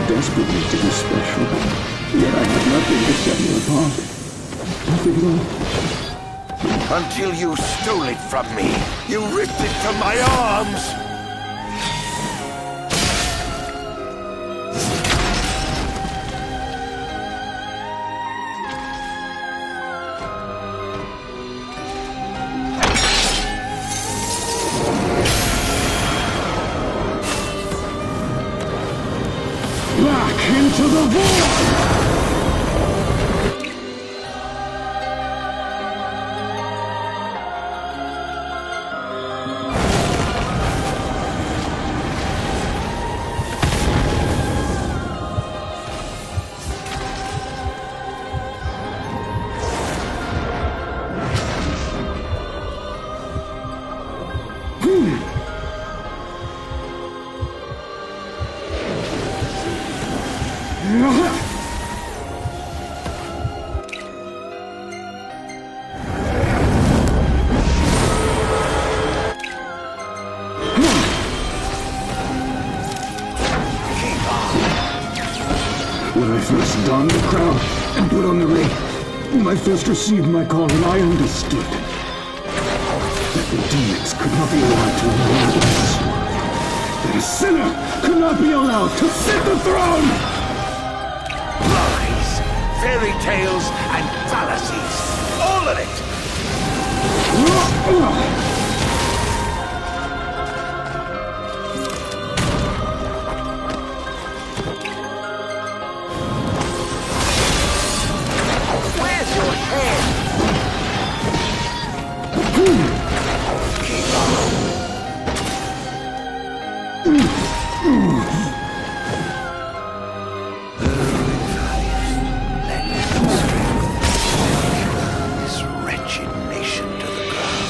desperately to be special, yet I have nothing to set me apart. Nothing at all. Until you stole it from me. You ripped it from my arms. Into the void! Lucis donned the crown and put on the ring. When I first received my calling, I understood that the demons could not be allowed to rule this world. That a sinner could not be allowed to sit the throne! Lies, fairy tales, and fallacies. All of it! Where's your head? Keep on. This wretched nation to the ground.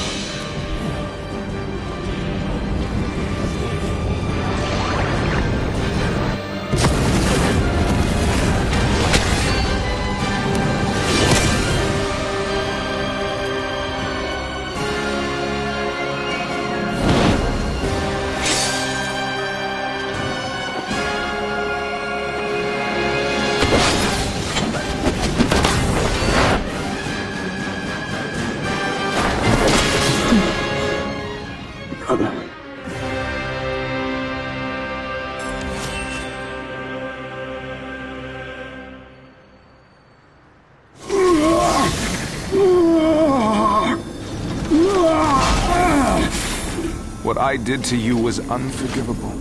What I did to you was unforgivable.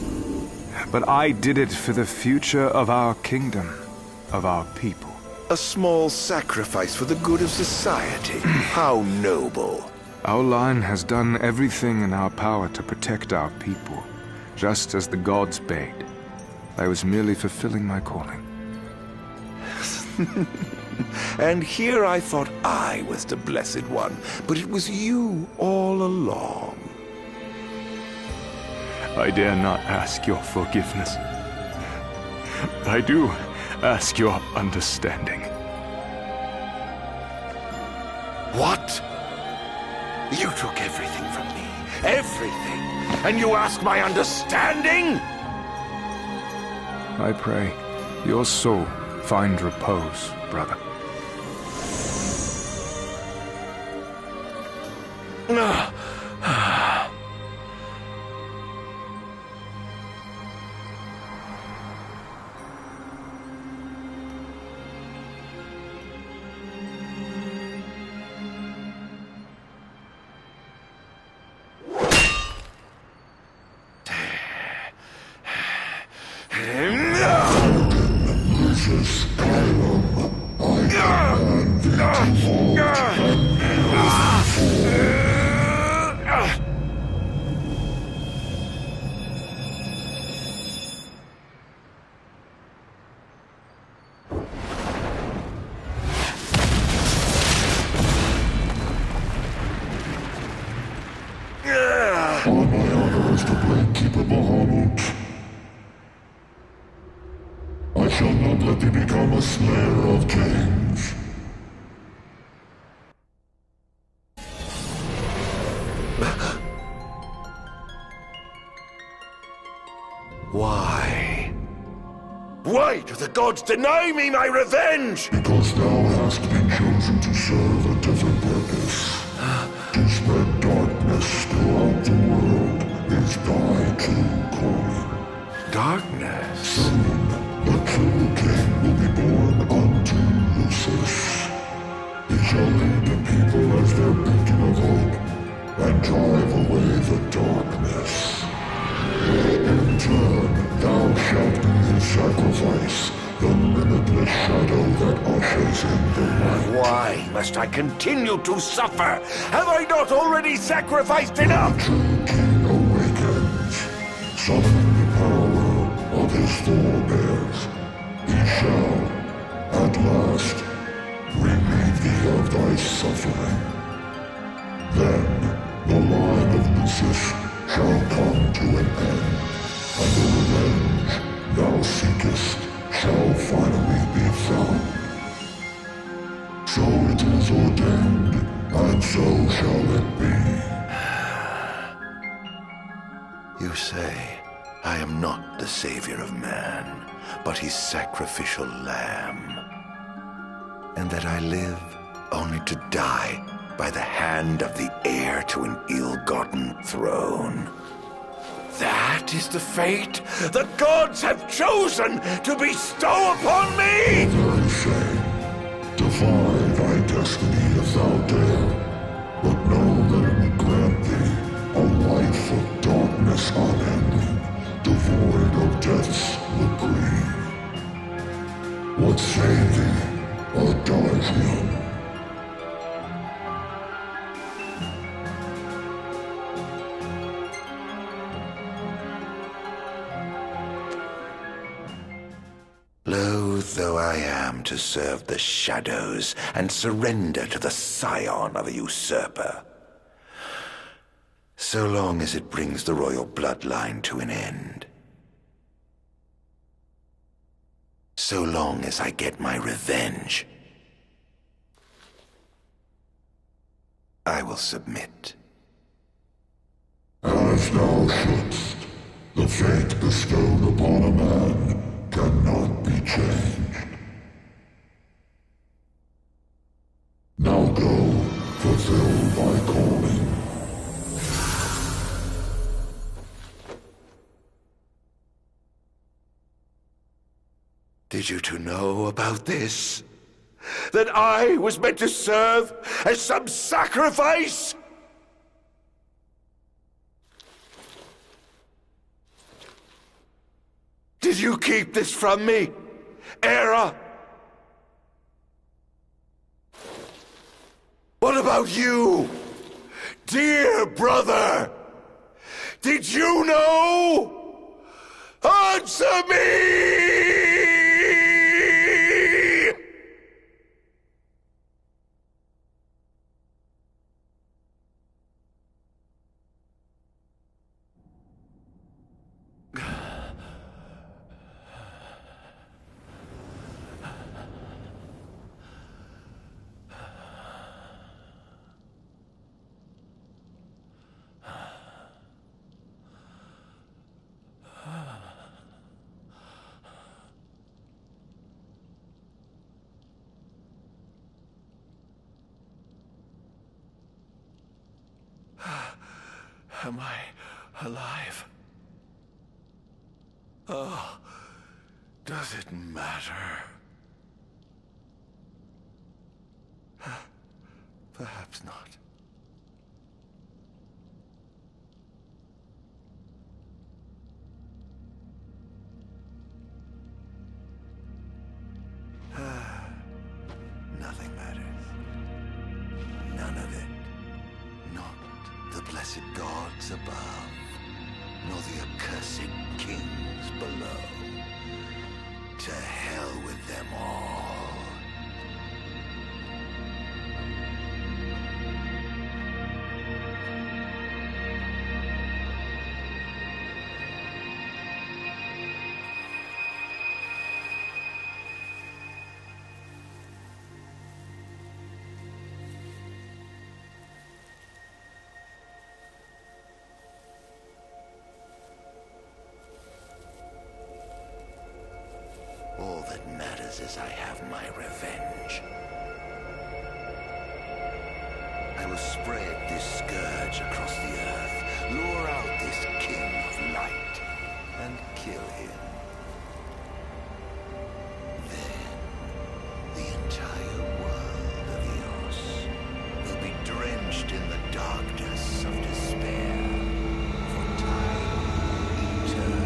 But I did it for the future of our kingdom, of our people. A small sacrifice for the good of society. How noble. Our line has done everything in our power to protect our people, just as the gods bade. I was merely fulfilling my calling. And here I thought I was the Blessed One, but it was you all along. I dare not ask your forgiveness. I do ask your understanding. What? You took everything from me. Everything. And you ask my understanding? I pray your soul find repose, brother. Lucis, Caelum, I command thee to halt and on my honor as the Great Keeper Bahamut, I shall not let thee become a slayer of kings. Why? Why do the gods deny me my revenge? Because thou hast been chosen to serve a different purpose. To spread darkness throughout the world is thy true calling. Darkness? Soon, a true king will be born unto Lucis. He shall lead the people as their beacon of hope, and drive away the darkness. In turn, thou shalt be his sacrifice, the limitless shadow that ushers in the light. Why must I continue to suffer? Have I not already sacrificed enough? The true king awakens, summoning the power of his forebears. He shall, at last, relieve thee of thy suffering. Then, the line of Lucis shall come to an end, and the revenge thou seekest shall finally be found. So it is ordained, and so shall it be. You say I am not the savior of man, but his sacrificial lamb. And that I live only to die by the hand of the heir to an ill-gotten throne. That is the fate the gods have chosen to bestow upon me! Very shame. Defy thy destiny if thou dare, but know that it will grant thee a life of darkness unending, devoid of death's reprieve. What say thee, Ardyn? Loath though I am to serve the shadows and surrender to the scion of a usurper, so long as it brings the royal bloodline to an end. So long as I get my revenge, I will submit. As thou shouldst, the fate bestowed upon a man cannot be changed. Now go, fulfill thy calling. Did you two know about this? That I was meant to serve as some sacrifice? Did you keep this from me, Era? What about you, dear brother? Did you know? Answer me! Am I alive? Oh, does it matter? Perhaps not. Nothing matters. None of it. Not the blessed gods above, nor the accursed kings below. To hell with them all. All that matters is I have my revenge. I will spread this scourge across the earth, lure out this king of light, and kill him. Then, the entire world of Eos will be drenched in the darkness of despair for time eternal.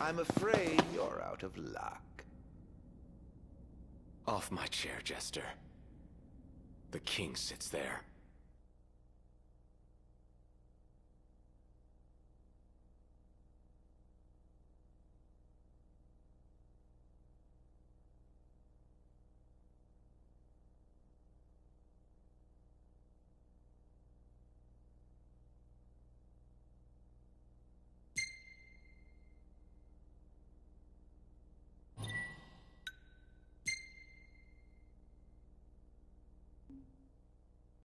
I'm afraid you're out of luck. Off my chair, Jester. The king sits there.